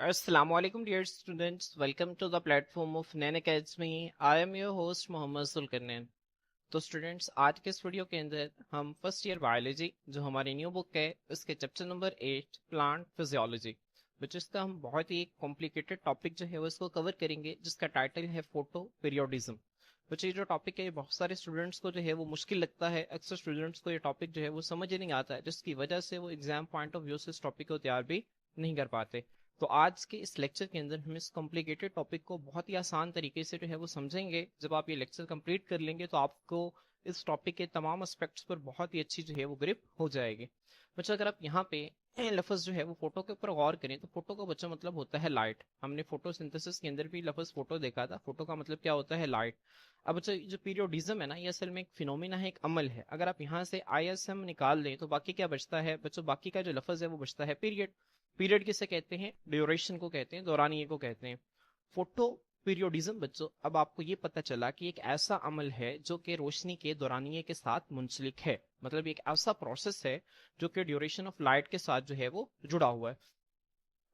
Assalamu alaikum dear students, welcome to the platform of Nain Academy. I am your host Mohammad सुल्करनैन। तो students, आज के इस video के अंदर हम फर्स्ट ईयर बायोलॉजी जो हमारी न्यू बुक है उसके चैप्टर नंबर 8 प्लांट फिजियोलॉजी विच इसका हम बहुत ही कॉम्प्लिकेटेड टॉपिक जो है वो इसको कवर करेंगे, जिसका टाइटल है फोटो पीरियोडिज्म। बच्चे ये जो टॉपिक है बहुत सारे स्टूडेंट्स को जो है वो मुश्किल लगता है। अक्सर स्टूडेंट्स को ये टॉपिक जो है वो समझ ही नहीं आता है, जिसकी वजह से वो एग्जाम पॉइंट ऑफ व्यू से इस टॉपिक को तैयार भी नहीं कर पाते। तो आज के इस लेक्चर के अंदर हम इस कॉम्प्लिकेटेड टॉपिक को बहुत ही आसान तरीके से जो है वो समझेंगे। जब आप ये लेक्चर कंप्लीट कर लेंगे तो आपको इस टॉपिक के तमाम एस्पेक्ट्स पर बहुत ही अच्छी जो है वो ग्रिप हो जाएगी। बच्चों, अगर आप यहाँ पे लफ्ज जो है वो फोटो के ऊपर गौर करें तो फोटो का बच्चा मतलब होता है लाइट। हमने फोटोसिंथेसिस के अंदर भी लफ्ज फोटो देखा था। फोटो का मतलब क्या होता है? लाइट। अब बच्चों, जो पीरियोडिज्म है ना, ये असल में एक फिनोमिना है, एक अमल है। अगर आप यहाँ से ISM निकाल लें तो बाकी क्या बचता है बच्चों? बाकी का जो लफ्ज है वो बचता है पीरियड। पीरियड किसे कहते हैं? ड्यूरेशन को कहते हैं, दौरानिये को कहते हैं। फोटो पीरियोडिज्म बच्चों, अब आपको ये पता चला कि एक ऐसा अमल है जो कि रोशनी के दौरानिये के साथ मुंसलिक है। मतलब एक ऐसा प्रोसेस है जो कि ड्यूरेशन ऑफ लाइट के साथ जो है वो जुड़ा हुआ है।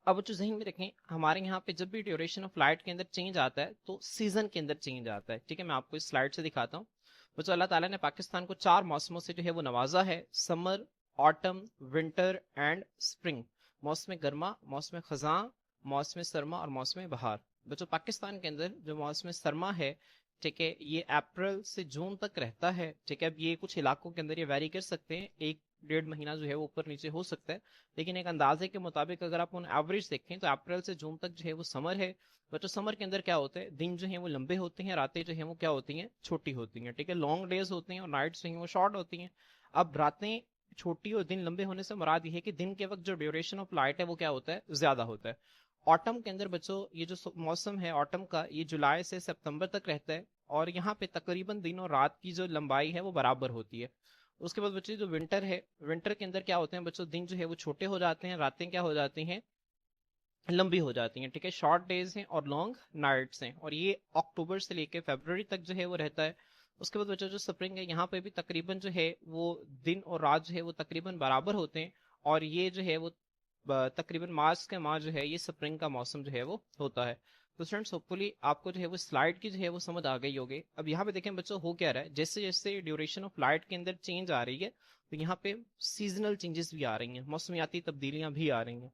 अब जो जहन में रखें, हमारे यहाँ पे जब भी ड्यूरेशन ऑफ लाइट के अंदर चेंज आता है तो सीजन के अंदर चेंज आता है। ठीक है, मैं आपको इस स्लाइड से दिखाता हूँ। बच्चों, अल्लाह ताला ने पाकिस्तान को 4 मौसमों से जो है वो नवाजा है: summer, autumn, winter and spring. मौसम गर्मा, मौसम खजां, मौसम सरमा और मौसम बहार। बच्चों, पाकिस्तान के अंदर जो मौसम सरमा है, ठीक है, ये अप्रैल से जून तक रहता है। ठीक है, अब ये कुछ इलाकों के अंदर ये वैरी कर सकते हैं, 1-1.5 महीना जो है वो ऊपर नीचे हो सकता है। लेकिन एक अंदाजे के मुताबिक अगर आप उन एवरेज देखें तो अप्रैल से जून तक जो है वो समर है। बच्चों, समर के अंदर क्या होता है? दिन जो है वो लंबे होते हैं, रातें जो है वो क्या होती हैं? छोटी होती हैं। ठीक है, लॉन्ग डेज होते हैं और नाइट्स जो है वो शॉर्ट होती हैं। अब रातें छोटी और दिन लंबे होने से मुराद ये है कि दिन के वक्त जो ड्यूरेशन ऑफ लाइट है वो क्या होता है? ज्यादा होता है। ऑटम के अंदर बच्चों, ये जो मौसम है ऑटम का, ये जुलाई से सितंबर तक रहता है और यहाँ पे तकरीबन दिन और रात की जो लंबाई है वो बराबर होती है। उसके बाद बच्चों जो विंटर है, विंटर के अंदर क्या होते हैं बच्चों? दिन जो है वो छोटे हो जाते हैं, रातें क्या हो जाती हैं? लंबी हो जाती हैं। ठीक है, शॉर्ट डेज हैं और लॉन्ग नाइट्स हैं, और ये अक्टूबर से लेकर फरवरी तक जो है वो रहता है। उसके बाद बच्चों जो स्प्रिंग है, यहाँ पे भी तकरीबन जो है वो दिन और रात जो है वो तकरीबन बराबर होते हैं, और ये जो है वो तकरीबन मार्च के माह जो है ये स्प्रिंग का मौसम जो है वो होता है। तो स्टूडेंट्स, होपफुली आपको जो है वो स्लाइड की जो है वो समझ आ गई होगी। अब यहाँ पे देखें बच्चों, हो क्या रहा है, जैसे जैसे ड्यूरेशन ऑफ लाइट के अंदर चेंज आ रही है तो यहाँ पे सीजनल चेंजेस भी आ रही हैं, मौसमियाती तब्दीलियां भी आ रही हैं।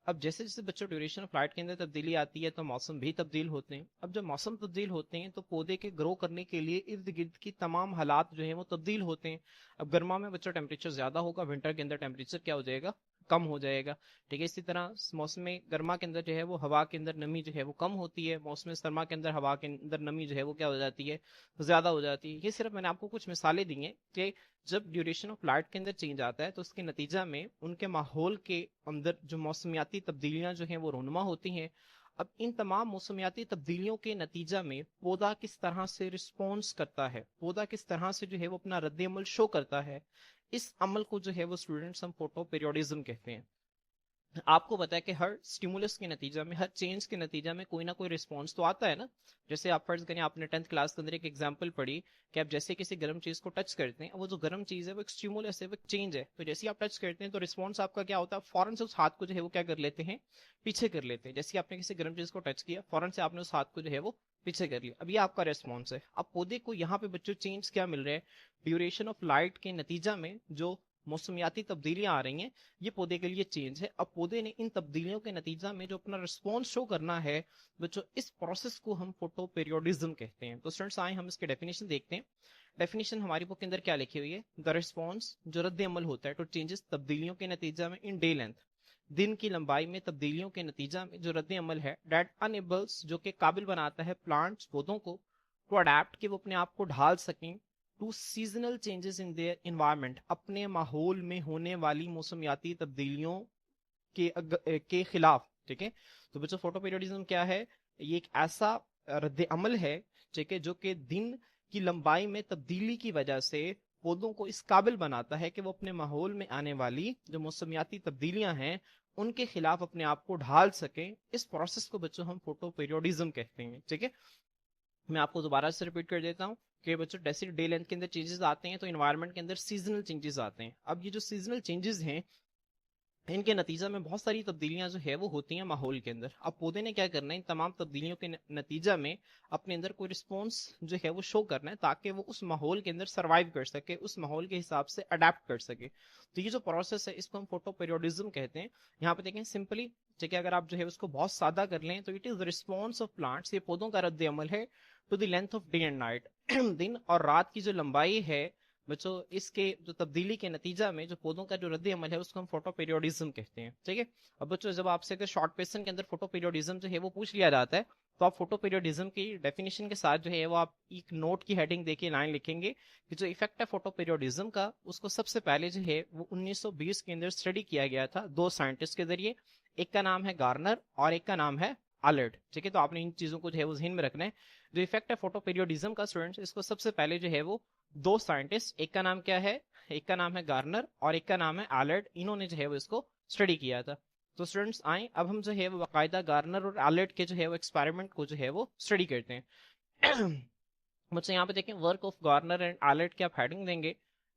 अब जैसे जैसे बच्चों ड्यूरेशन ऑफ लाइट के अंदर तब्दीली आती है तो मौसम भी तब्दील होते हैं। अब जब मौसम तब्दील होते हैं तो पौधे के ग्रो करने के लिए इर्द गिर्द की तमाम हालात जो है वो तब्दील होते हैं। अब गर्मा में बच्चों टेम्परेचर ज्यादा होगा, विंटर के अंदर टेम्परेचर क्या हो जाएगा? कम हो जाएगा। ठीक है, इसी तरह मौसम गर्मा के अंदर जो है वो हवा के अंदर नमी जो है वो कम होती है, मौसम सरमा के अंदर हवा के अंदर नमी जो है वो क्या हो जाती है? ज्यादा हो जाती है। ये सिर्फ मैंने आपको कुछ मिसालें दी हैं कि जब ड्यूरेशन ऑफ लाइट के अंदर चेंज आता है तो उसके नतीजा में उनके माहौल के अंदर जो मौसमियाती तब्दीलियां जो हैं वो रोनुमा होती हैं। अब इन तमाम मौसमियाती तब्दीलियों के नतीजा में पौधा किस तरह से रिस्पॉन्स करता है, पौधा किस तरह से जो है वो अपना रद्द-ए-अमल शो करता है, इस अमल को जो है वो स्टूडेंट्स हम फोटो पीरियोडिज्म कहते हैं। आपको पता है कि हर स्टिमुलस के नतीजा में, हर चेंज के नतीजा में कोई ना कोई रिस्पॉन्स तो आता है ना। जैसे आप फर्ज करें, आपने 10th क्लास के अंदर एक एग्जांपल पढ़ी कि आप जैसे किसी गर्म चीज को टच करते हैं, वो जो गर्म चीज है वो एक स्टिमुलस है, वो चेंज है। तो जैसे आप टच करते हैं तो रिस्पॉन्स आपका क्या होता है? फौरन से उस हाथ को जो है वो क्या कर लेते हैं? पीछे कर लेते हैं। जैसे आपने किसी गर्म चीज को टच किया, फौरन से आपने उस हाथ को जो है वो पीछे कर लिया। अब ये आपका रिस्पॉन्स है। अब पौधे को यहाँ पे बच्चों चेंज क्या मिल रहा है? ड्यूरेशन ऑफ लाइट के नतीजा में जो मौसमियाती तब्दीलियां आ रही हैं, ये पौधे के लिए चेंज है। अब पौधे ने इन तब्दीलियों के नतीजा में जो अपना रिस्पॉन्स शो करना है बच्चों, इस प्रोसेस को हम फोटो पीरियोडिज्म कहते हैं। तो स्टूडेंट्स, आए हम इसके डेफिनेशन देखते हैं। डेफिनेशन हमारी बुक के अंदर क्या लिखी हुई है? द रिस्पॉन्स, जो रद्द अमल होता है टू चेंजेस, तब्दीलियों के नतीजा में, इन डे लेंथ, दिन की लंबाई में तब्दीलियों के नतीजा में जो रद्द अमल है, डेट अनेबल्स, जो कि काबिल बनाता है प्लांट्स, पौधों को, टू अडेप्ट, कि वो अपने आप को ढाल सकें, to seasonal changes in their environment, अपने माहौल में होने वाली मौसमियाती तब्दीलियों के खिलाफ। ठीक है, तो बच्चों फोटो पीरियोडिज्म क्या है? ये एक ऐसा रद्द अमल है, ठीक है, जो कि दिन की लंबाई में तब्दीली की वजह से पौधों को इस काबिल बनाता है कि वो अपने माहौल में आने वाली जो मौसमियाती तब्दीलियां हैं उनके खिलाफ अपने आप को ढाल सकें। इस प्रोसेस को बच्चों हम फोटो पीरियोडिज्म कहते हैं। ठीक है, मैं आपको दोबारा से रिपीट कर देता हूँ कि बच्चों जैसे डे लेंथ के अंदर चेंजेस आते हैं तो इन्वायरमेंट के अंदर सीजनल चेंजेस आते हैं। अब ये जो सीजनल चेंजेस हैं इनके नतीजा में बहुत सारी तब्दीलियां जो है वो होती हैं माहौल के अंदर। अब पौधे ने क्या करना है, इन तमाम तब्दीलियों के नतीजा में अपने अंदर कोई रिस्पॉन्स जो है वो शो करना है, ताकि वो उस माहौल के अंदर सरवाइव कर सके, उस माहौल के हिसाब से अडेप्ट कर सके। तो ये जो प्रोसेस है इसको हम फोटो पीरियोडिज्म कहते हैं। यहाँ पे देखें सिंपली, ठीक है, अगर आप जो है उसको बहुत सादा कर लें तो it is response of plants, ये पौधों का रद्द अमल है, to the length of day and night. दिन और रात की जो लंबाई है बच्चों, इसके जो तब्दीली के नतीजा में जो पौधों का जो रद्द अमल है उसको हम फोटो पीरियोडिज्म कहते हैं। ठीक है। अब बच्चों जब आपसे अगर शॉर्ट क्वेश्चन के अंदर फोटो पीरियोडिज्म जो है वो पूछ लिया जाता है, तो आप फोटो पीरियोडिज्म की डेफिनेशन के साथ जो है वो आप एक नोट की हेडिंग देके लाइन लिखेंगे कि जो इफेक्ट है फोटो पीरियोडिज्म का, उसको सबसे पहले जो है वो 1920 के अंदर स्टडी किया गया था दो साइंटिस्ट के जरिए। एक का नाम है गार्नर और एक का नाम है अलर्ट। ठीक है, तो आपने इन चीजों को जो है वो ध्यान में रखना है। जो इफेक्ट है फोटो पीरियोडिज्म का स्टूडेंट्स, इसको सबसे पहले जो है वो दो साइंटिस्ट, एक का नाम क्या है, एक का नाम है गार्नर और एक का नाम है अलर्ट, इन्होंने जो है वो इसको स्टडी किया था। तो स्टूडेंट्स आए, अब हम जो है वो बाकायदा गार्नर और अलर्ट के जो है वो एक्सपेरिमेंट को जो है वो स्टडी करते हैं। मुझसे यहाँ पे देखें, work of Garner and alert के आप हेडिंग देंगे।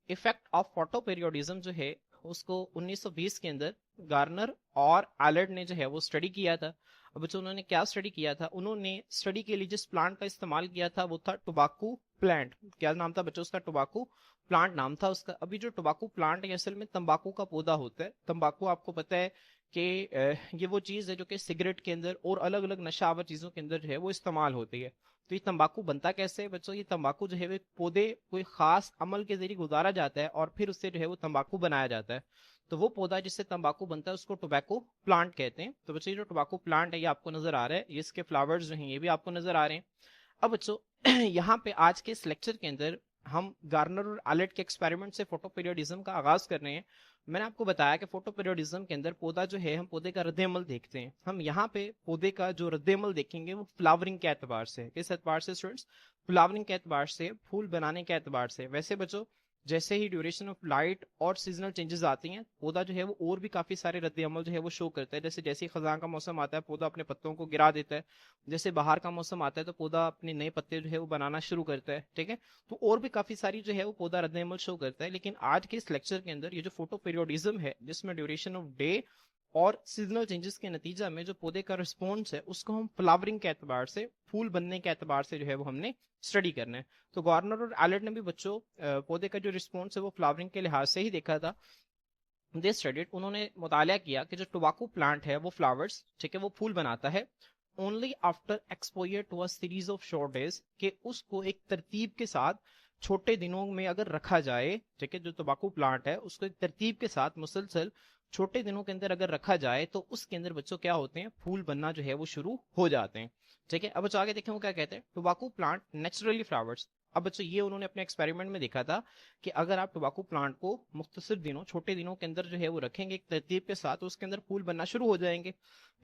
इफेक्ट ऑफ फोटो पीरियोडिज्म जो है उसको 1920 के अंदर गार्नर और अलर्ट ने जो है वो स्टडी किया था। अब बच्चों उन्होंने क्या स्टडी किया था, उन्होंने स्टडी के लिए जिस प्लांट का इस्तेमाल किया था वो था टोबाकू प्लांट। क्या नाम था बच्चों उसका, टोबाकू प्लांट नाम था उसका। अभी जो टोबाकू प्लांट है असल में तंबाकू का पौधा होता है। तंबाकू आपको पता है कि ये वो चीज है जो कि सिगरेट के अंदर और अलग अलग नशावर चीजों के अंदर जो है वो इस्तेमाल होती है। तो ये तंबाकू बनता कैसे है बच्चों, ये तंबाकू जो है वो पौधे कोई खास अमल के जरिए गुजारा जाता है और फिर उससे जो है वो तंबाकू बनाया जाता है। तो वो पौधा जिससे तंबाकू बनता है उसको टोबैको प्लांट कहते हैं। तो बच्चों ये जो टोबैको प्लांट है ये आपको नजर आ रहा है, ये इसके फ्लावर्स जो हैं ये भी आपको नजर आ रहे हैं। अब बच्चों यहाँ पे आज के इस लेक्चर के अंदर हम गार्नर और अलर्ट के एक्सपेरिमेंट से फोटो पीरियोडिज्म का आगाज कर रहे हैं। मैंने आपको बताया कि फोटो पीरियोडिज्म के अंदर पौधा जो है हम पौधे का रद्द-ए-अमल देखते हैं। हम यहाँ पे पौधे का जो रद्द-ए-अमल देखेंगे वो फ्लावरिंग के एतबार से। किस एतबार से स्टूडेंट्स, फ्लावरिंग के एतबार से, फूल बनाने के एतबार से। वैसे बच्चों जैसे ही ड्यूरेशन ऑफ लाइट और सीजनल चेंजेस आती हैं, पौधा जो है वो और भी काफी सारे रद्द अमल जो है वो शो करता है। जैसे जैसे खजां का मौसम आता है पौधा अपने पत्तों को गिरा देता है, जैसे बाहर का मौसम आता है तो पौधा अपने नए पत्ते जो है वो बनाना शुरू करता है। ठीक है, तो और भी काफी सारी जो है वो पौधा रद्द अमल शो करता है। लेकिन आज के इस लेक्चर के अंदर ये जो फोटो पीरियोडिज्म है जिसमें ड्यूरेशन ऑफ डे और सीजनल चेंजेस के नतीजा में जो पौधे का रिस्पॉन्स है उसको हम फ्लावरिंग के एतबार से, फूल बनने के एतबार से जो है वो हमने स्टडी करना है। तो गार्नर और एलर्ट ने भी बच्चों पौधे का जो रिस्पॉन्स है वो फ्लावरिंग के लिहाज से ही देखा था। दे स्टडीड, उन्होंने मुताला किया कि जो टोबैको प्लांट है वो फ्लावर्स, ठीक है, वो फूल बनाता है only after exposure to a series of short days, कि उसको एक तरतीब के साथ छोटे दिनों में अगर रखा जाए, ठीक है, जो तंबाकू प्लांट है उसको एक तरतीब के साथ मुसलसल छोटे दिनों के अंदर अगर रखा जाए तो उसके अंदर बच्चों क्या होते हैं, फूल बनना जो है वो शुरू हो जाते हैं। ठीक है, अब बच्चों आगे देखें वो क्या कहते हैं, टोबैको प्लांट नेचुरली फ्लावर्स। अब बच्चों ये उन्होंने अपने एक्सपेरिमेंट में देखा था कि अगर आप टोबैको प्लांट को मुख्तसर दिनों, छोटे दिनों के अंदर जो है वो रखेंगे एक तरतीब के साथ, तो उसके अंदर फूल बनना शुरू हो जाएंगे।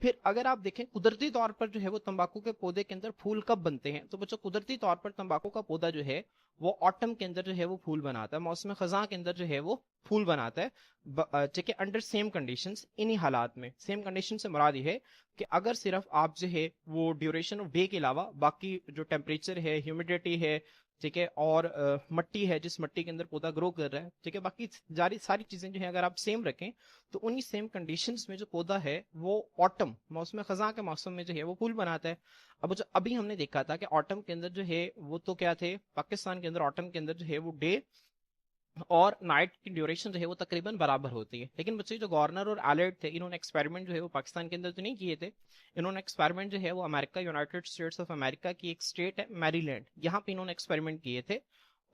फिर अगर आप देखें कुदरती तौर पर जो है वो तंबाकू के पौधे के अंदर फूल कब बनते हैं, तो बच्चों कुदरती तौर पर तंबाकू का पौधा जो है वो ऑटम के अंदर जो है वो फूल बनाता है, मौसम खजां के अंदर जो है वो फूल बनाता है। ठीक है, अंडर सेम कंडीशंस, इन्हीं हालात में। सेम कंडीशन से मुराद ये है कि अगर सिर्फ आप जो है वो ड्यूरेशन ऑफ डे के अलावा बाकी जो टेम्परेचर है, ह्यूमिडिटी है, ठीक है, और मट्टी है जिस मट्टी के अंदर पौधा ग्रो कर रहा है, ठीक है, बाकी जारी सारी चीजें जो है अगर आप सेम रखें तो उन्हीं सेम कंडीशंस में जो पौधा है वो ऑटम, मौसम खजां के मौसम में जो है वो फूल बनाता है। अब जो अभी हमने देखा था कि ऑटम के अंदर जो है वो तो क्या थे, पाकिस्तान के अंदर ऑटम के अंदर जो है वो डे और नाइट की ड्यूरेशन जो है वो तकरीबन बराबर होती है। लेकिन बच्चे जो गवर्नर और अलर्ट थे इन्होंने एक्सपेरिमेंट जो है वो पाकिस्तान के अंदर तो नहीं किए थे, इन्होंने एक्सपेरिमेंट जो है वो America, United states of America की एक स्टेट है मैरीलैंड, यहाँ पे इन्होंने एक्सपेरिमेंट किए थे।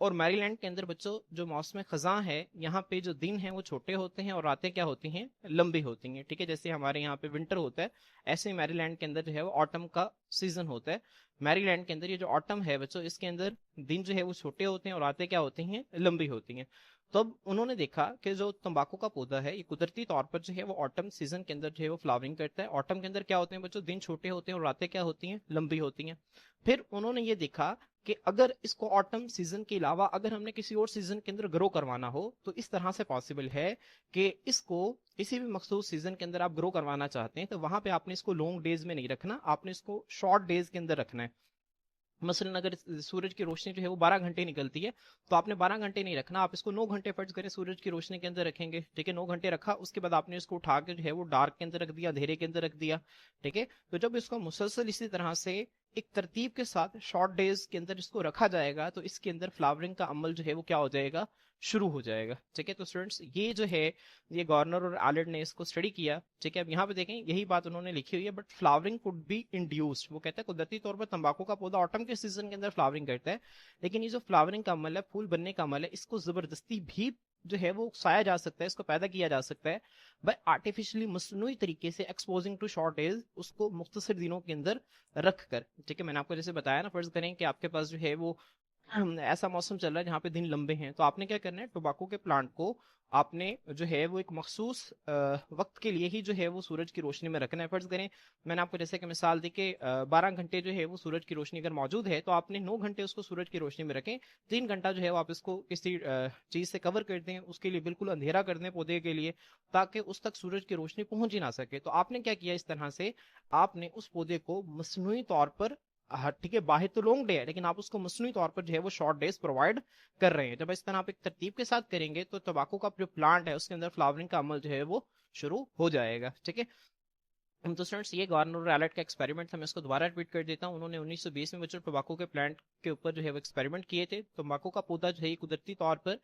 और मैरीलैंड के अंदर बच्चों जो मौसम खजां है यहाँ पे जो दिन है वो छोटे होते हैं और रातें क्या होती हैं, लंबी होती हैं। ठीक है, जैसे हमारे यहाँ पे विंटर होता है ऐसे ही मैरीलैंड के अंदर जो है वो ऑटम का सीजन होता है। मैरीलैंड के अंदर ये जो ऑटम है बच्चों इसके अंदर दिन जो है वो छोटे होते हैं और रातें क्या होती हैं, लंबी होती हैं। तो अब उन्होंने देखा कि जो तंबाकू का पौधा है ये कुदरती तौर पर जो है वो ऑटम सीजन के अंदर जो है वो फ्लावरिंग करता है। ऑटम के अंदर क्या होते हैं बच्चों, दिन छोटे होते हैं और रातें क्या होती हैं, लंबी होती हैं। फिर उन्होंने ये देखा कि अगर इसको ऑटम सीजन के अलावा अगर हमने किसी और सीजन के अंदर ग्रो करवाना हो तो इस तरह से पॉसिबल है कि इसको किसी भी मखसूस सीजन के अंदर आप ग्रो करवाना चाहते हैं तो वहां पे आपने इसको लॉन्ग डेज में नहीं रखना, आपने इसको शॉर्ट डेज के अंदर रखना है। मसलन अगर सूरज की रोशनी जो है वो 12 घंटे निकलती है, तो आपने 12 घंटे नहीं रखना, आप इसको 9 घंटे फर्ज करें सूरज की रोशनी के अंदर रखेंगे, ठीक है। 9 घंटे रखा, उसके बाद आपने इसको उठा के जो है वो डार्क के अंदर रख दिया, अंधेरे के अंदर रख दिया, ठीक है। तो जब इसको मुसलसल इसी तरह से एक तरतीब के साथ शॉर्ट डेज के अंदर इसको रखा जाएगा, तो इसके अंदर फ्लावरिंग का अमल जो है वो क्या हो जाएगा, शुरू हो जाएगा, ठीक है। तो स्टूडेंट्स ये जो है, ये गॉर्नर और आलेट ने इसको स्टडी किया, ठीक है। अब यहाँ पे देखें यही बात उन्होंने लिखी हुई है, but flowering could be induced, वो कहता है कुदरती तौर पर तंबाकू का पौधा ऑटम के सीजन के अंदर फ्लावरिंग करता है, लेकिन ये जो फ्लावरिंग का अमल है, फूल बनने का अमल है, इसको जबरदस्ती भी जो है वो उकसाया जा सकता है, इसको पैदा किया जा सकता है बाय आर्टिफिशियली, मसनूई तरीके से एक्सपोजिंग टू शॉर्ट एज, उसको मुख्तसर दिनों के अंदर रख कर, ठीक है। मैंने आपको जैसे बताया ना, फर्ज करें कि आपके पास जो है वो ऐसा मौसम चल रहा है जहाँ पे दिन लंबे हैं, तो आपने क्या करना है, टोबाको के प्लांट को आपने जो है वो एक मखसूस वक्त के लिए ही जो है वो सूरज की रोशनी में रखना है। फर्ज करें मैंने आपको जैसे कि मिसाल दी कि 12 घंटे जो है वो सूरज की रोशनी अगर मौजूद है, तो आपने 9 घंटे उसको सूरज की रोशनी में रखें, 3 घंटा जो है वो आप इसको किसी चीज से कवर कर दें, उसके लिए बिल्कुल अंधेरा कर दें पौधे के लिए, ताकि उस तक सूरज की रोशनी पहुंच ही ना सके। तो आपने क्या किया, इस तरह से आपने उस पौधे को मसनूई तौर पर, हाँ ठीक है, बाहर तो लॉन्ग डे है, लेकिन आप उसको मसनूई तौर पर जो है वो शॉर्ट डेज प्रोवाइड कर रहे हैं। जब इस तरह आप एक तरतीब के साथ करेंगे, तो तंबाकू का जो प्लांट है उसके अंदर फ्लावरिंग का अमल जो है वो शुरू हो जाएगा, ठीक है। तो स्टूडेंट्स ये गार्नर और एलेट का एक्सपेरिमेंट था, मैं इसको दोबारा रिपीट कर देता हूँ। उन्होंने 1920 में बच्चों टोबाको के प्लांट के ऊपर जो है वो एक्सपेरिमेंट किए थे। तंबाकू का पौधा जो है कुदरती तौर पर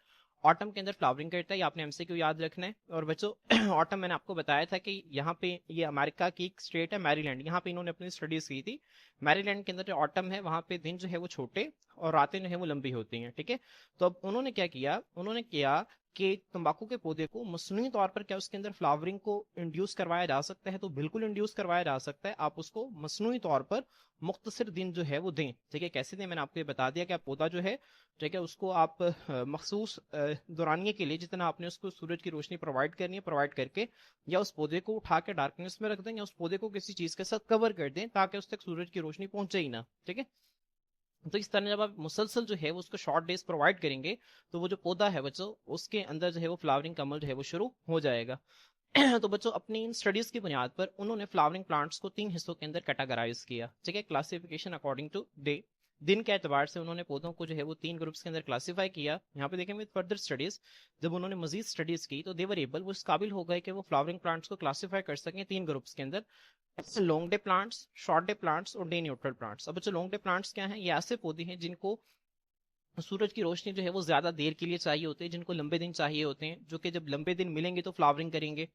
ऑटम के अंदर फ्लावरिंग करता है, ये आपने एमसीक्यू याद रखना है। और बच्चों ऑटम मैंने आपको बताया था कि यहाँ पे ये अमेरिका की एक स्टेट है मैरीलैंड, यहाँ पे इन्होंने अपनी स्टडीज की थी। मैरीलैंड के अंदर जो ऑटम है, वहां पे दिन जो है वो छोटे और रातें जो है वो लंबी होती हैं, ठीक है। तो अब उन्होंने क्या किया, उन्होंने किया कि तंबाकू के पौधे को मसनूई तौर पर क्या उसके अंदर फ्लावरिंग को इंड्यूस करवाया जा सकता है, तो बिल्कुल इंड्यूस करवाया जा सकता है। आप उसको मसनूई तौर पर मुख्तसर दिन जो है वो दें, ठीक है। कैसे दें, मैंने आपको ये बता दिया कि आप पौधा जो है, ठीक है, उसको आप मखसूस दौरानिए के लिए जितना आपने उसको सूरज की रोशनी प्रोवाइड करनी है, प्रोवाइड करके या उस पौधे को उठा के डार्कनेस में रख दें, या उस पौधे को किसी चीज के साथ कवर कर दें ताकि उस तक सूरज की रोशनी पहुंचे ही ना, ठीक है। तो इस तरह जब आप मुसलसल जो है वो उसको शॉर्ट डेज प्रोवाइड करेंगे, तो वो जो पौधा है बच्चों, उसके अंदर जो है वो फ्लावरिंग का अमल जो है वो शुरू हो जाएगा। तो बच्चों अपनी इन स्टडीज की बुनियाद पर उन्होंने फ्लावरिंग प्लांट्स को 3 हिस्सों के अंदर कैटेगराइज किया, ठीक है। क्लासिफिकेशन अकॉर्डिंग टू डे, दिन के एतबार से उन्होंने पौधों को जो है वो 3 ग्रुप्स के अंदर क्लासीफाई किया। यहाँ पे देखें विद फर्दर स्टडीज, जब उन्होंने मजीद स्टडीज की, तो देवर एबल, वो इस काबिल हो गए कि वो फ्लावरिंग प्लांट्स को क्लासीफाई कर सकें 3 ग्रुप्स के अंदर, long day plants, short day plants और डे न्यूट्रल प्लांट्स। अब बच्चों लॉन्ग डे प्लांट्स क्या हैं, ये ऐसे पौधे हैं जिनको सूरज की रोशनी जो है वो ज्यादा देर के लिए चाहिए होती है, जिनको लंबे दिन चाहिए होते हैं, जो कि जब लंबे दिन मिलेंगे तो फ्लावरिंग करेंगे।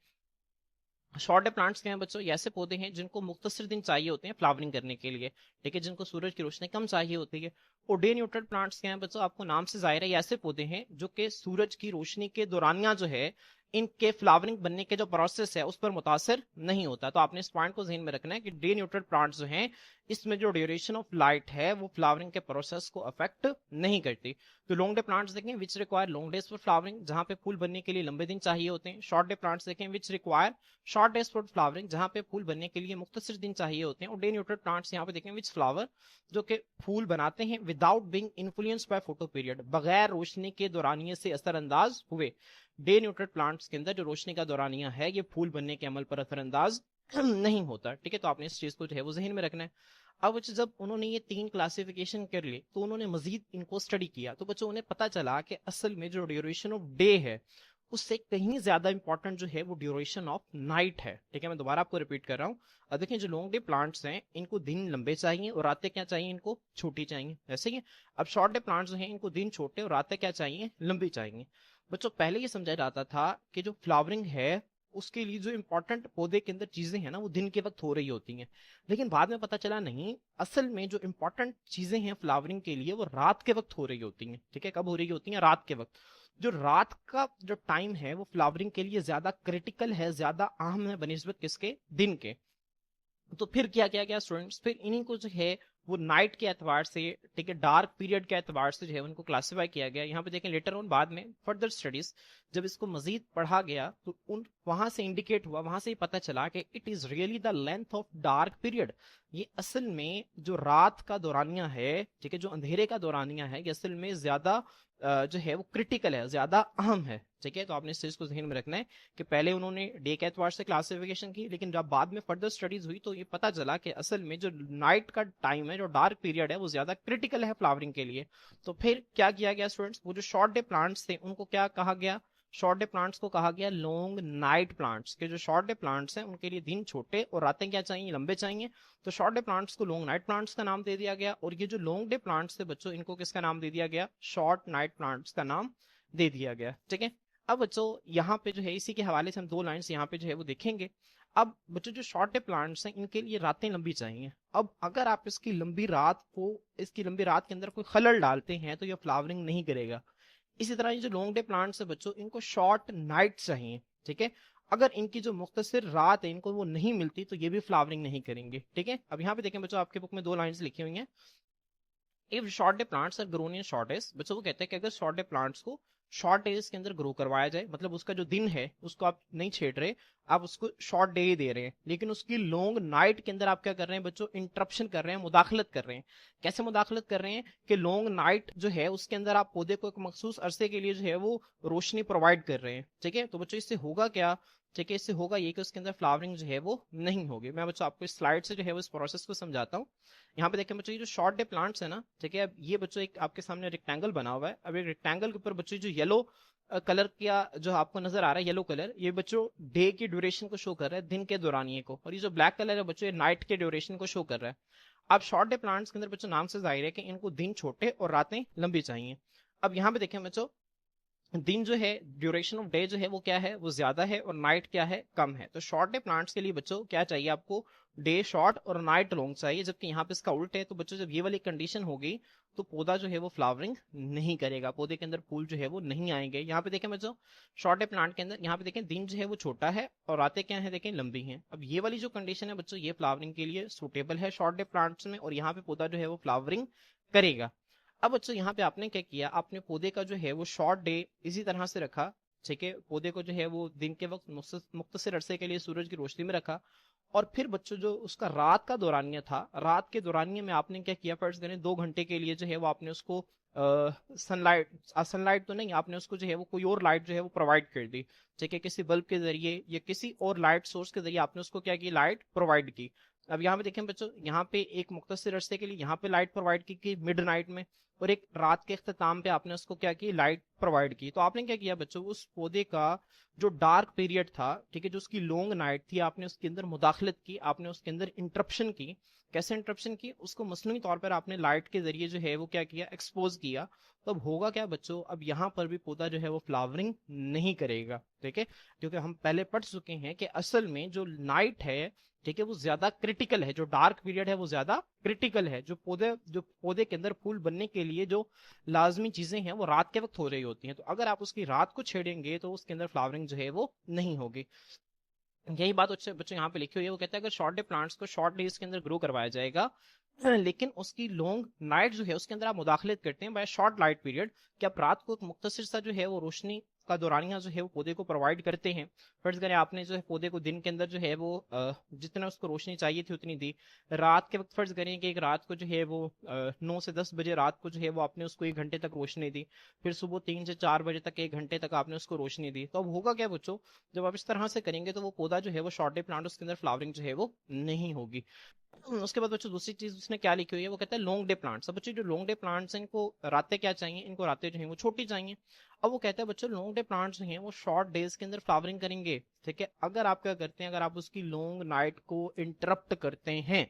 शॉर्ट डे प्लांट्स के हैं बच्चों, ये ऐसे पौधे हैं जिनको मुख्तसर दिन चाहिए होते हैं फ्लावरिंग करने के लिए, ठीक है, जिनको सूरज की रोशनी कम चाहिए होती है। और डे न्यूट्रल प्लांट्स के हैं बच्चों, आपको नाम से जाहिर है ये ऐसे पौधे हैं जो कि सूरज की रोशनी के दौरानिया जो है इनके फ्लावरिंग बनने के जो प्रोसेस है उस पर मुतासर नहीं होता। तो आपने इस पॉइंट को ध्यान में रखना है कि डे न्यूट्रल प्लांट्स जो हैं, इसमें जो ड्यूरेशन ऑफ लाइट है वो फ्लावरिंग के प्रोसेस को अफेक्ट नहीं करती। तो लॉन्ग डे प्लांट्स देखें which require long days for flowering, जहां पे फूल बनने के लिए लंबे दिन चाहिए होते हैं। शॉर्ट डे प्लांट्स देखें which require short days for flowering, जहां पे फूल बनने के लिए मुख्तसर दिन चाहिए होते हैं। और डे न्यूट्रल प्लांट्स यहाँ पे देखें विच फ्लावर, जो कि फूल बनाते हैं without being influenced by photo period, बगैर रोशनी के दौरानिये से असरअंदाज हुए। डे न्यूट्रल प्लांट्स के अंदर जो रोशनी का दौरानिया है ये फूल बनने के अमल पर असरअंदाज नहीं होता, ठीक है। तो आपने इस चीज को जो है वो जहन में रखना है। अब बच्चों जब उन्होंने ये 3 क्लासिफिकेशन कर लिए, तो उन्होंने मजीद इनको स्टडी किया, तो बच्चों उन्हें पता चला कि असल में जो ड्यूरेशन ऑफ डे है उससे कहीं ज्यादा इंपॉर्टेंट जो है वो ड्यूरेशन ऑफ नाइट है, ठीक है। मैं दोबारा आपको रिपीट कर रहा हूँ। अब देखिए जो लॉन्ग डे प्लांट्स हैं इनको दिन लंबे चाहिए और रातें क्या चाहिए, इनको छोटी चाहिए, ऐसे ही। अब शॉर्ट डे प्लांट्स जो हैं इनको दिन छोटे और रातें क्या चाहिए, लंबी चाहिए। बच्चों पहले ये समझा जाता था कि जो फ्लावरिंग है उसके लिए जो इंपॉर्टेंट पौधे के अंदर चीजें हैं ना वो दिन के वक्त हो रही होती हैं, लेकिन बाद में पता चला नहीं, असल में जो इंपॉर्टेंट चीजें हैं फ्लावरिंग के लिए वो रात के वक्त हो रही होती हैं, ठीक है। कब हो रही होती हैं, रात के वक्त। जो रात का जो टाइम है वो फ्लावरिंग के लिए ज्यादा क्रिटिकल है, ज्यादा अहम है बनिस्बत किसके, दिन के। तो फिर क्या किया गया स्टूडेंट्स, फिर इन्हीं को जो है वो नाइट के एतबार से, ठीक है, डार्क पीरियड के एतबार से जो है उनको क्लासिफाई किया गया। यहाँ पे देखें लेटर ऑन बाद में फर्दर स्टडीज जब इसको मजीद पढ़ा गया, तो उन वहां से इंडिकेट हुआ, वहां से ही पता चला कि it is really the length of dark period, ये असल में जो रात का दौरानिया है, ठीक है, जो अंधेरे का दौरानिया है, ये असल में ज्यादा जो है वो क्रिटिकल है, ज्यादा अहम है। ठीक है, तो आपने इस चीज को ध्यान में रखना है कि पहले उन्होंने डे के एतबार से क्लासिफिकेशन की, लेकिन जब बाद में फर्दर स्टडीज हुई तो ये पता चला कि असल में जो नाइट का टाइम है, जो डार्क पीरियड है, वो ज्यादा क्रिटिकल है फ्लावरिंग के लिए। तो फिर क्या किया गया स्टूडेंट्स, वो जो शॉर्ट डे प्लांट्स थे उनको क्या कहा गया, शॉर्ट डे प्लांट्स को कहा गया लॉन्ग नाइट प्लांट्स। के जो शॉर्ट डे प्लांट्स हैं उनके लिए दिन छोटे और रातें क्या चाहिए, लंबे चाहिए। तो शॉर्ट डे प्लांट्स को लॉन्ग नाइट प्लांट्स का नाम दे दिया गया, और ये जो लॉन्ग डे प्लांट्स थे बच्चों, इनको किसका नाम दे दिया गया, शॉर्ट नाइट प्लांट्स का नाम दे दिया गया। ठीक है, अब बच्चों यहाँ पे जो है इसी के हवाले से हम दो लाइंस यहाँ पे जो है वो देखेंगे। अब बच्चों जो शॉर्ट डे प्लांट्स हैं इनके लिए रातें लंबी चाहिए। अब अगर आप इसकी लंबी रात के अंदर कोई खलल डालते हैं तो ये फ्लावरिंग नहीं करेगा। इसी तरह ये जो लॉन्ग डे प्लांट्स है बच्चों, इनको शॉर्ट नाइट चाहिए। ठीक है, अगर इनकी जो मुख्तसर रात है इनको वो नहीं मिलती तो ये भी फ्लावरिंग नहीं करेंगे। ठीक है, अब यहाँ पे देखें बच्चों, आपके बुक में दो लाइंस लिखी हुई हैं। If short day plants are grown in short days, बच्चों वो कहते हैं कि अगर शॉर्ट डे प्लांट्स को शॉर्ट डेज के अंदर ग्रो करवाया जाए, मतलब उसका जो दिन है उसको आप नहीं छेड़ रहे, आप उसको शॉर्ट डे ही दे रहे हैं, लेकिन उसकी लॉन्ग नाइट के अंदर आप क्या कर रहे हैं बच्चों, इंटरप्शन कर रहे हैं, मुदाखलत कर रहे हैं। कैसे मुदाखलत कर रहे हैं कि लॉन्ग नाइट जो है उसके अंदर आप पौधे को एक मखसूस अरसे के लिए जो है वो रोशनी प्रोवाइड कर रहे हैं। ठीक है, तो बच्चों इससे होगा क्या, ठीक है, इससे होगा ये कि उसके अंदर फ्लावरिंग जो है वो नहीं होगी। मैं बच्चों आपको इस स्लाइड से जो है वो इस प्रोसेस को समझाता हूँ। यहाँ पे देखें बच्चों, ये जो शॉर्ट डे प्लांट्स है ना, ठीक है, अब ये बच्चों एक आपके सामने रेक्टेंगल बना हुआ है। अब एक रेक्टेंगल के ऊपर बच्चों जो येलो कलर का जो आपको नजर आ रहा है, येलो कलर, ये बच्चों डे की ड्यूरेशन को शो कर रहा है, दिन के दौरानिए को, और ये जो ब्लैक कलर है बच्चों, ये नाइट के ड्यूरेशन को शो कर रहा है। अब शॉर्ट डे प्लांट्स के अंदर बच्चों नाम से जाहिर है कि इनको दिन छोटे और रातें लंबी चाहिए। अब यहाँ पे देखें बच्चों, दिन जो है, ड्यूरेशन ऑफ डे जो है वो क्या है, वो ज्यादा है, और नाइट क्या है, कम है। तो शॉर्ट डे प्लांट्स के लिए बच्चों क्या चाहिए आपको, डे शॉर्ट और नाइट लॉन्ग चाहिए, जबकि यहाँ पे इसका उल्ट है। तो बच्चों जब ये वाली कंडीशन होगी तो पौधा जो है वो फ्लावरिंग नहीं करेगा, पौधे के अंदर फूल जो है वो नहीं आएंगे। यहाँ पे देखें बच्चों, शॉर्ट डे प्लांट के अंदर यहाँ पे देखें दिन जो है वो छोटा है और रातें क्या है देखें लंबी हैं। अब ये वाली जो कंडीशन है बच्चों, ये फ्लावरिंग के लिए सुटेबल है शॉर्ट डे प्लांट्स में, और यहाँ पे पौधा जो है वो फ्लावरिंग करेगा। अब बच्चों यहाँ पे आपने क्या किया, आपने पौधे का जो है वो शॉर्ट डे इसी तरह से रखा। ठीक है, पौधे को जो है वो दिन के वक्त मुख्तसर अरसे के लिए सूरज की रोशनी में रखा, और फिर बच्चों जो उसका रात का दौरानिया था, रात के दौरानिए में आपने क्या किया, फर्ज करें 2 घंटे के लिए जो है वो आपने उसको सनलाइट तो नहीं, आपने उसको जो है वो कोई और लाइट जो है वो प्रोवाइड कर दी। ठीक है, किसी बल्ब के जरिए या किसी और लाइट सोर्स के जरिए आपने उसको क्या की, लाइट प्रोवाइड की। अब यहाँ पे देखें बच्चों, यहाँ पे एक मुख्तसर अरसे के लिए यहाँ पे लाइट प्रोवाइड की मिड नाइट में, और एक रात के अख्ताम पे आपने उसको क्या की, लाइट प्रोवाइड की। तो आपने क्या किया बच्चों, उस पौधे का जो डार्क पीरियड था, ठीक है, जो उसकी लॉन्ग नाइट थी, आपने उसके अंदर मुदाखलत की, आपने उसके अंदर इंटरप्शन की। कैसे इंटरप्शन की, उसको मसनूई तौर पर आपने लाइट के जरिए जो है वो क्या किया, एक्सपोज किया। तो अब होगा क्या बच्चों, अब यहाँ पर भी पौधा जो है वो फ्लावरिंग नहीं करेगा। ठीक है, क्योंकि हम पहले पढ़ चुके हैं कि असल में जो नाइट है, ठीक है, वो ज्यादा क्रिटिकल है, जो डार्क पीरियड है वो ज्यादा क्रिटिकल है। जो पौधे के अंदर फूल बनने के लिए जो लाजमी चीजें हैं वो रात के वक्त हो रही होती हैं, तो अगर आप उसकी रात को छेड़ेंगे तो उसके अंदर फ्लावरिंग जो है वो नहीं होगी। यही बात बच्चे बच्चे यहाँ पे लिखी हुई है, वो कहता है अगर शॉर्ट डे प्लांट्स को शॉर्ट डेज के अंदर ग्रो करवाया जाएगा, लेकिन उसकी लॉन्ग नाइट जो है उसके अंदर आप मुदाखलत करते हैं बाय शॉर्ट लाइट पीरियड, कि आप रात को एक मुख्तसर सा जो है वो रोशनी का दौरानिया जो है वो पौधे को प्रोवाइड करते हैं। फर्ज करें आपने जो है पौधे को दिन के अंदर जो है वो जितना उसको रोशनी चाहिए थी उतनी दी, रात के वक्त फर्ज करें कि एक रात को जो है वो 9 से 10 बजे रात को जो है वो आपने उसको 1 घंटे तक रोशनी दी, फिर सुबह 3 से 4 बजे तक 1 घंटे तक आपने उसको रोशनी दी। तो अब होगा क्या बच्चों, जब आप इस तरह से करेंगे तो वो पौधा जो है वो शॉर्ट डे प्लांट, उसके अंदर फ्लावरिंग जो है वो नहीं होगी। उसके बाद बच्चों दूसरी चीज उसने क्या लिखी हुई है, वो कहता है लॉन्ग डे प्लांट्स। अब बच्चों जो लॉन्ग डे प्लांट्स हैं इनको रातें क्या चाहिए, इनको रातें जो है वो छोटी चाहिए। अब वो कहता है बच्चों लॉन्ग डे प्लांट्स जो हैं वो शॉर्ट डेज के अंदर फ्लावरिंग करेंगे। ठीक है, अगर आप क्या करते हैं, अगर आप उसकी लॉन्ग नाइट को इंटरप्ट करते हैं,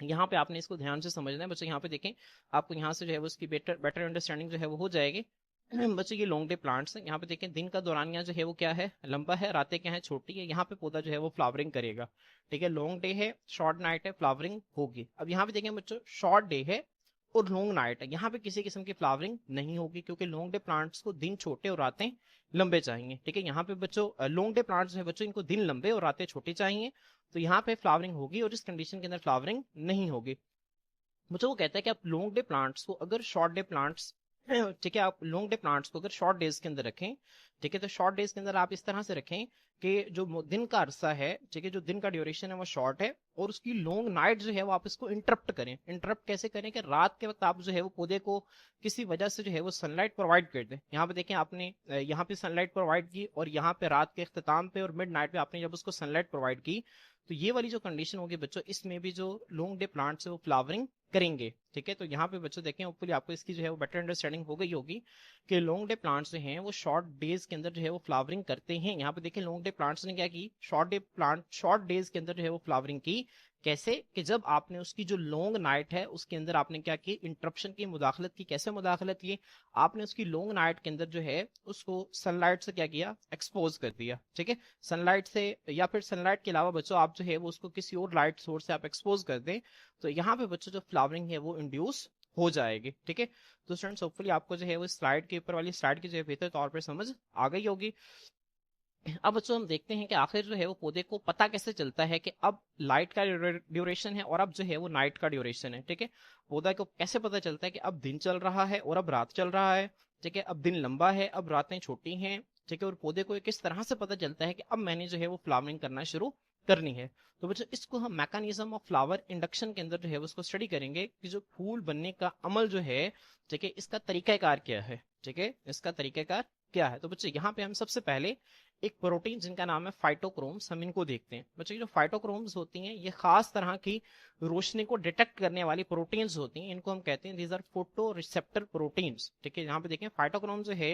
यहाँ पे आपने इसको ध्यान से समझना है बच्चों। यहाँ पे देखें, आपको यहाँ से जो है वो उसकी बेटर बेटर अंडरस्टैंडिंग जो है वो हो जाएगी। बच्चों ये लॉन्ग डे प्लांट्स हैं, यहाँ पे देखें दिन का दौरानिया जो है वो क्या है, लंबा है, रातें क्या है, छोटी है। यहाँ पे पौधा जो है वो फ्लावरिंग करेगा। ठीक है, लॉन्ग डे है, शॉर्ट नाइट है, फ्लावरिंग होगी। अब यहाँ पे देखें बच्चों, शॉर्ट डे है और लॉन्ग नाइट है, यहाँ पे किसी किस्म की फ्लावरिंग नहीं होगी, क्योंकि लॉन्ग डे प्लांट्स को दिन छोटे और रातें लंबे चाहिए। ठीक है, यहाँ पे बच्चों लॉन्ग डे प्लांट्स है बच्चों, इनको दिन लंबे और रातें छोटी चाहिए, तो यहाँ पे फ्लावरिंग होगी, और इस कंडीशन के अंदर फ्लावरिंग नहीं होगी। मुझे वो कहता है कि आप लॉन्ग डे प्लांट्स को अगर शॉर्ट डे प्लांट्स ठीक है, आप लॉन्ग डे प्लांट्स को अगर शॉर्ट डेज के अंदर रखें, ठीक है, तो शॉर्ट डेज के अंदर आप इस तरह से रखें कि जो दिन का अरसा है, ठीक है, जो दिन का ड्यूरेशन है वो शॉर्ट है, और उसकी लॉन्ग नाइट जो है वो आप इसको इंटरप्ट करें। इंटरप्ट कैसे करें कि रात के वक्त आप जो है वो पौधे को किसी वजह से जो है वो सनलाइट प्रोवाइड कर दें। यहाँ पे देखें, आपने यहाँ पे सनलाइट प्रोवाइड की, और यहाँ पे रात के इख्तिताम पे और मिड नाइट पे आपने जब उसको सनलाइट प्रोवाइड की, तो ये वाली जो कंडीशन होगी बच्चों, इसमें भी जो लॉन्ग डे प्लांट्स है वो फ्लावरिंग करेंगे। ठीक है, तो यहाँ पे बच्चों देखें, होपफुली आपको इसकी जो है वो बेटर अंडरस्टैंडिंग हो गई होगी कि लॉन्ग डे प्लांट्स जो हैं वो शॉर्ट डेज के अंदर जो है वो फ्लावरिंग करते हैं। यहाँ पे देखें, लॉन्ग डे प्लांट्स ने क्या की, शॉर्ट डेज के अंदर जो है वो फ्लावरिंग की। कैसे कि जब आपने उसकी जो लॉन्ग नाइट है उसके अंदर आपने क्या की, इंटरप्शन की, मुदाखलत की। कैसे मुदाखलत की, आपने उसकी लॉन्ग नाइट के अंदर जो है उसको सनलाइट से क्या किया, एक्सपोज कर दिया। ठीक है, सनलाइट से, या फिर सनलाइट के अलावा बच्चों आप जो है वो उसको किसी और लाइट सोर्स से आप एक्सपोज कर दें, तो यहाँ पे बच्चों जो फ्लावरिंग है वो इंड्यूस हो जाएगी। ठीक है, तो स्टूडेंट्स होपफुली आपको जो है वो स्लाइड के ऊपर वाली स्लाइड की जो है बेहतर तौर पर समझ आ गई होगी। अब बच्चों हम देखते हैं कि आखिर जो है वो पौधे को पता कैसे चलता है कि अब लाइट का ड्यूरेशन है और अब जो है वो नाइट का ड्यूरेशन है। ठीक है, पौधा को कैसे पता चलता है कि अब दिन चल रहा है और अब रात चल रहा है। ठीक है, अब दिन लंबा है, अब रातें छोटी हैं। ठीक है, और पौधे को किस तरह से पता चलता है कि अब मैंने जो है वो फ्लावरिंग करना शुरू करनी है। तो बच्चों इसको हम मैकेनिज्म ऑफ फ्लावर इंडक्शन के अंदर जो है उसको स्टडी करेंगे कि जो फूल बनने का अमल जो है, ठीक है, इसका तरीकाकार क्या है। ठीक है, इसका तरीकाकार क्या है। तो बच्चों यहाँ पे हम सबसे पहले एक प्रोटीन जिनका नाम है फाइटोक्रोम्स, हम इनको देखते हैं। बच्चों जो फाइटोक्रोम्स होती हैं ये खास तरह की रोशनी को डिटेक्ट करने वाली प्रोटीन्स होती हैं। इनको हम कहते हैं these are photo receptor proteins. ठीक है, यहाँ पे देखें फाइटोक्रोम जो है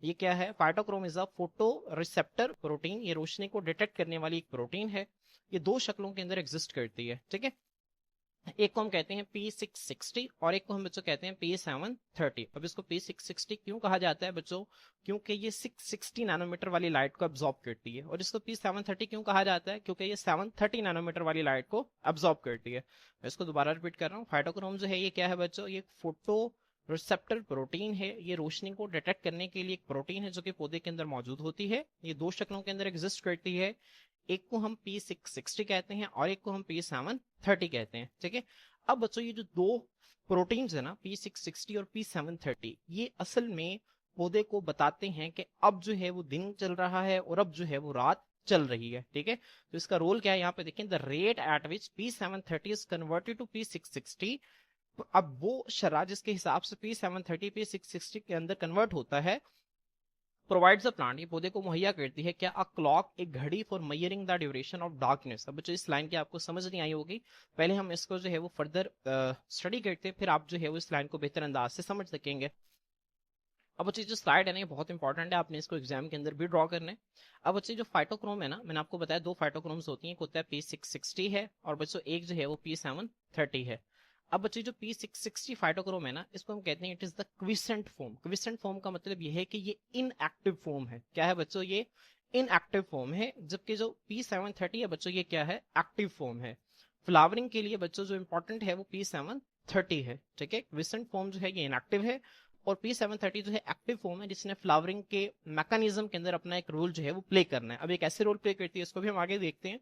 ये क्या है, phytochrome is a photo receptor protein. ये रोशनी को डिटेक्ट करने वाली एक प्रोटीन है। ये दो शक्लों के अंदर एग्जिस्ट करती है। ठीक है, एक को हम कहते हैं P660 और एक को हम बच्चों कहते हैं P730। अब इसको P660 क्यों कहा जाता है बच्चों, क्योंकि ये 660 नैनोमीटर वाली लाइट को अब्सॉर्ब करती है। और इसको P730 क्यों कहा जाता है, क्योंकि ये 730 नैनोमीटर वाली लाइट को अब्सॉर्ब करती है। मैं इसको दोबारा रिपीट कर रहा हूँ, फाइटोक्रोम जो है ये क्या है बच्चों, ये फोटो रिसेप्टर प्रोटीन है। ये रोशनी को डिटेक्ट करने के लिए एक प्रोटीन है जो कि पौधे के अंदर मौजूद होती है। ये दो शक्लों के अंदर एग्जिस्ट करती है, एक को हम P660 कहते हैं और एक को हम P730 कहते हैं। ठीक है, अब बच्चों ये जो दो प्रोटीन्स है ना, P660 और P730, ये असल में पौधे को बताते हैं कि अब जो है वो दिन चल रहा है और अब जो है वो रात चल रही है। ठीक है, तो इसका रोल क्या है, यहाँ पे देखें, the rate at which P730 is converted to P660। अब वो शरह जिसके हिसाब से P730 P660 के अंदर कन्वर्ट होता है, प्रोवाइड्स अ प्लांट, ये पौधे को मुहैया करती है क्या, अ क्लॉक, एक घड़ी, for measuring the duration of darkness. अब बच्चों इस लाइन की आपको समझ नहीं आई होगी, पहले हम इसको जो है वो फर्दर स्टडी करते हैं, फिर आप जो है वो इस लाइन को बेहतर अंदाज से समझ सकेंगे। अब बच्चे जो स्लाइड है ना ये बहुत इंपॉर्टेंट है, आपने इसको एग्जाम के अंदर भी ड्रॉ करना है। अब बच्चे जो फाइटोक्रोम है ना, मैंने आपको बताया दो फाइटोक्रोम्स होती हैं, एक होता है P660 है और बच्चों एक जो है वो P730 है। अब बच्चे जो P660 फाइटोक्रोम है ना, इसको हम कहते हैं it is the quiescent form. Quiescent form का मतलब ये है कि ये इनएक्टिव फॉर्म है। क्या है बच्चों, ये इनएक्टिव फॉर्म है। जबकि जो P730 है बच्चों, ये क्या है, एक्टिव फॉर्म है। फ्लावरिंग के लिए बच्चों जो इंपॉर्टेंट है वो P730 है। ठीक है, क्विसेंट फॉर्म जो है ये इनएक्टिव है और P730 जो है एक्टिव फॉर्म है, जिसने फ्लावरिंग के मैकेनिज्म के अंदर अपना एक रोल जो है वो प्ले करना है। अब एक ऐसे रोल प्ले करती है, इसको भी हम आगे देखते हैं।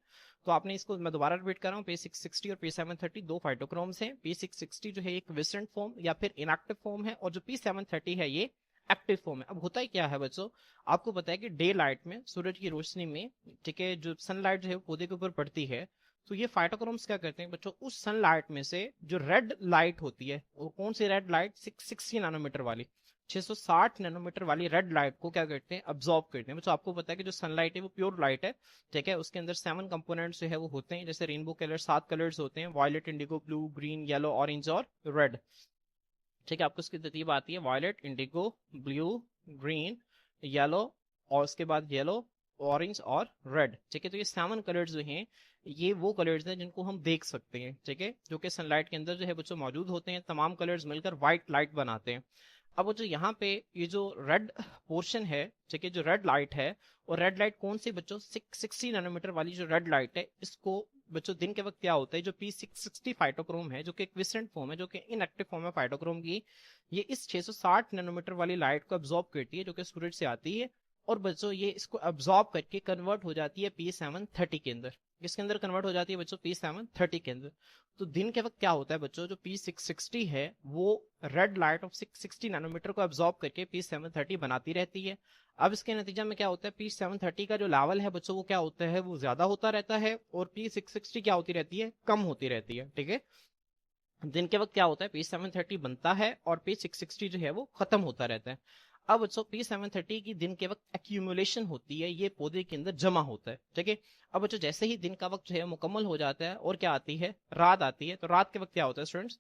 तो आपने इसको, मैं दोबारा रिपीट कर रहा हूँ, P660 और P730 दो फाइटोक्रोम्स हैं। P660 जो है एक विसेंट फॉर्म या फिर इनएक्टिव फॉर्म है, और जो P730 है ये एक्टिव फॉर्म है। अब होता ही क्या है बच्चों, आपको पता है कि डे लाइट में, सूरज की रोशनी में, ठीक है, जो सनलाइट जो है वो पौधे के ऊपर पड़ती है, तो ये फाइटोक्रोम्स क्या करते हैं बच्चों, उस सनलाइट में से जो रेड लाइट होती है, वो कौन सी रेड लाइट, 660 नैनोमीटर वाली, 660 नैनोमीटर वाली रेड लाइट को क्या करते हैं, अब्सॉर्ब करते हैं। बच्चों आपको पता है कि जो सनलाइट है वो प्योर लाइट है। ठीक है, उसके अंदर 7 कंपोनेंट्स जो है वो होते हैं, जैसे रेनबो कलर 7 कलर्स होते हैं, violet, indigo, blue, green, yellow, orange और रेड। ठीक है, आपको इसकी तरतीब आती है, violet, indigo, blue, green, yellow, और उसके बाद येलो, ऑरेंज और रेड। ठीक है, तो ये 7 कलर्स जो हैं ये वो कलर्स हैं जिनको हम देख सकते हैं। ठीक है, जो कि सनलाइट के अंदर जो है बच्चों मौजूद होते हैं। तमाम कलर्स मिलकर व्हाइट लाइट बनाते हैं। अब वो जो यहाँ पे ये जो रेड पोर्शन है, ठीक है, जो रेड लाइट है, और रेड लाइट कौन सी बच्चों, 660 नैनोमीटर वाली जो रेड लाइट है, इसको बच्चों दिन के वक्त क्या होता है, जो P660 फाइटोक्रोम है, जो कि क्विसेंट फॉर्म है, जो कि इनएक्टिव फॉर्म है फाइटोक्रोम की, ये इस 660 नैनोमीटर वाली लाइट को अब्सॉर्ब करती है जो कि सूरज से आती है, और बच्चों ये इसको अब्सॉर्ब करके कन्वर्ट हो जाती है P730 के अंदर। किसके अंदर कन्वर्ट हो जाती है बच्चों, P730 के अंदर। तो दिन के वक्त क्या होता है बच्चों, जो P660 है वो रेड लाइट ऑफ 660 नैनोमीटर को एब्जॉर्ब करके P730 बनाती रहती है। अब इसके नतीजा में क्या होता है, P730 का जो लेवल है बच्चों वो क्या होता है, वो ज्यादा होता रहता है, और P660 क्या होती रहती है, कम होती रहती है। ठीक है, दिन के वक्त क्या होता है, P730 बनता है और P660 जो है वो खत्म होता रहता है। अब बच्चों P730 की दिन के वक्त एक्यूमुलेशन होती है, ये पौधे के अंदर जमा होता है। ठीक है, अब बच्चों जैसे ही दिन का वक्त जो है मुकम्मल हो जाता है और क्या आती है, रात आती है, तो रात के वक्त क्या होता है स्टूडेंट्स,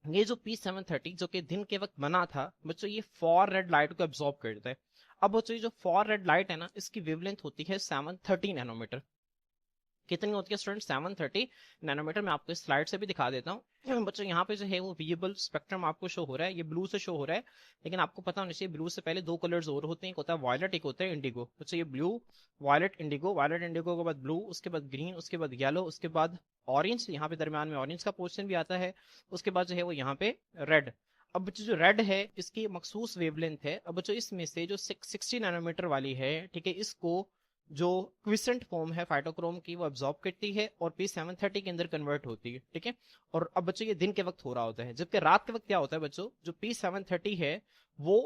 ये जो P730 जो कि दिन के वक्त बना था बच्चों, ये फॉर रेड लाइट को एब्जॉर्ब करता है। अब बच्चों ये जो फॉर रेड लाइट है ना, इसकी वेवलेंथ होती है 730 नैनोमीटर। कितनी होती है स्टूडेंट, 730 नैनोमीटर। मैं आपको इस स्लाइड से भी दिखा देता हूँ बच्चों। यहाँ पे जो है वो विजिबल स्पेक्ट्रम आपको शो हो रहा है, ये ब्लू से शो हो रहा है, लेकिन आपको पता होना चाहिए ब्लू से पहले दो कलर्स और होते हैं, एक होता है वायलेट, एक होता है इंडिगो। बच्चों ये blue, violet, indigo, violet indigo के बाद ब्लू, उसके बाद ग्रीन, उसके बाद येलो, उसके बाद ऑरेंज, यहाँ पे दरमियान में ऑरेंज का पोर्शन भी आता है, उसके बाद जो है वो यहाँ पे रेड। अब बच्चों जो रेड है इसकी मखसूस वेवलेंथ है। अब बच्चों इसमें से जो 660 नैनोमीटर वाली है, ठीक है, इसको जो क्विसेंट फॉर्म है फाइटोक्रोम की वो एब्जॉर्ब करती है और P730 के अंदर कन्वर्ट होती है। ठीक है, और अब बच्चों ये दिन के वक्त हो रहा होता है, जबकि रात के वक्त क्या होता है बच्चों, जो P730 है वो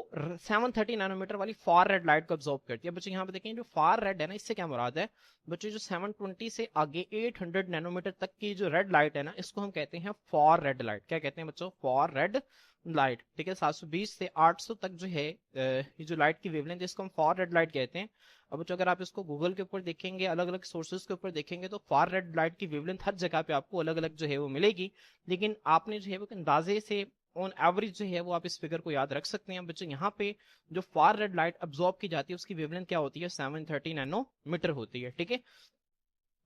730 नैनोमीटर वाली फार रेड लाइट को एब्जॉर्ब करती है। बच्चों यहाँ पे देखें, जो फार रेड है ना, इससे क्या मुराद है बच्चों, जो 720 से आगे 800 नैनोमीटर तक की जो रेड लाइट है ना, इसको हम कहते हैं फॉर रेड लाइट। क्या कहते हैं बच्चों, फॉर रेड लाइट। ठीक है, 720 से 800 तक जो है ये जो लाइट की वेवलेंथ है इसको हम फॉर रेड लाइट कहते हैं। अब बच्चों अगर आप इसको गूगल के ऊपर देखेंगे, अलग अलग सोर्सेज के ऊपर देखेंगे, तो फार रेड लाइट की वेवलेंथ हर जगह पे आपको अलग अलग जो है वो मिलेगी, लेकिन आपने जो है वो अंदाजे से ऑन एवरेज जो है वो आप इस फिगर को याद रख सकते हैं। बच्चों यहाँ पे जो फार रेड लाइट अब्जॉर्ब की जाती है उसकी वेवलेंथ क्या होती है, 730 नैनोमीटर होती है। ठीक है,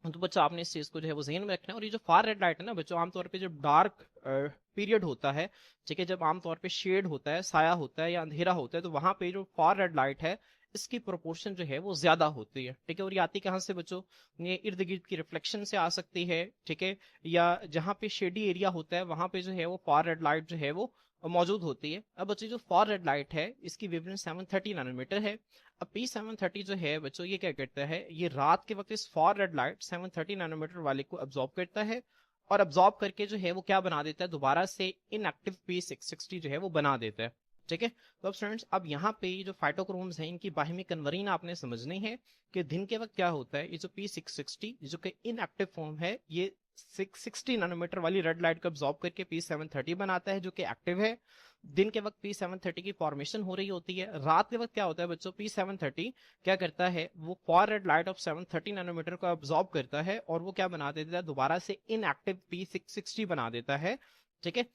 तो बच्चों आपने इस चीज को जो है वो ध्यान में रखना है। और ये जो फार रेड लाइट है ना बच्चों, आमतौर पे जब डार्क पीरियड होता है, ठीक है, जब आमतौर पे शेड होता है, साया होता है या अंधेरा होता है, तो वहां पे जो फार रेड लाइट है इसकी प्रोपोर्शन जो है वो ज्यादा होती है। ठीक है, और ये आती कहाँ से बच्चों, ये इर्द गिर्द की रिफ्लेक्शन से आ सकती है। ठीक है, या जहाँ पे शेडी एरिया होता है वहां पे जो है वो फार रेड लाइट जो है वो मौजूद होती है। अब बच्चों जो फार रेड लाइट है इसकी वेवलेंथ 730 नैनोमीटर है। अब P730 जो है बच्चों ये क्या करता है, ये रात के वक्त इस फार रेड लाइट 730 नैनोमीटर वाले को अब्जॉर्ब करता है, और अब्जॉर्ब करके जो है वो क्या बना देता है, दोबारा से इनएक्टिव P660 जो है वो बना देता है। ठीक है, तो अब स्टूडेंट्स अब यहाँ पे ये जो फाइटोक्रोम्स हैं इनकी बाहिमी कन्वरीन आपने समझनी है कि दिन के वक्त क्या होता है, ये जो P660 जो कि इनएक्टिव फॉर्म है, ये 660 नैनोमीटर वाली रेड लाइट को अब्जॉर्ब करके P730 बनाता है जो कि एक्टिव है। दिन के वक्त P730 की फॉर्मेशन हो रही होती है। रात के वक्त क्या होता है बच्चों, P730 क्या करता है, वो far red light of 730 nanometre को अब्जॉर्ब करता है और वो क्या बना देता है, दोबारा से इनएक्टिव P660 बना देता है। ठीक है,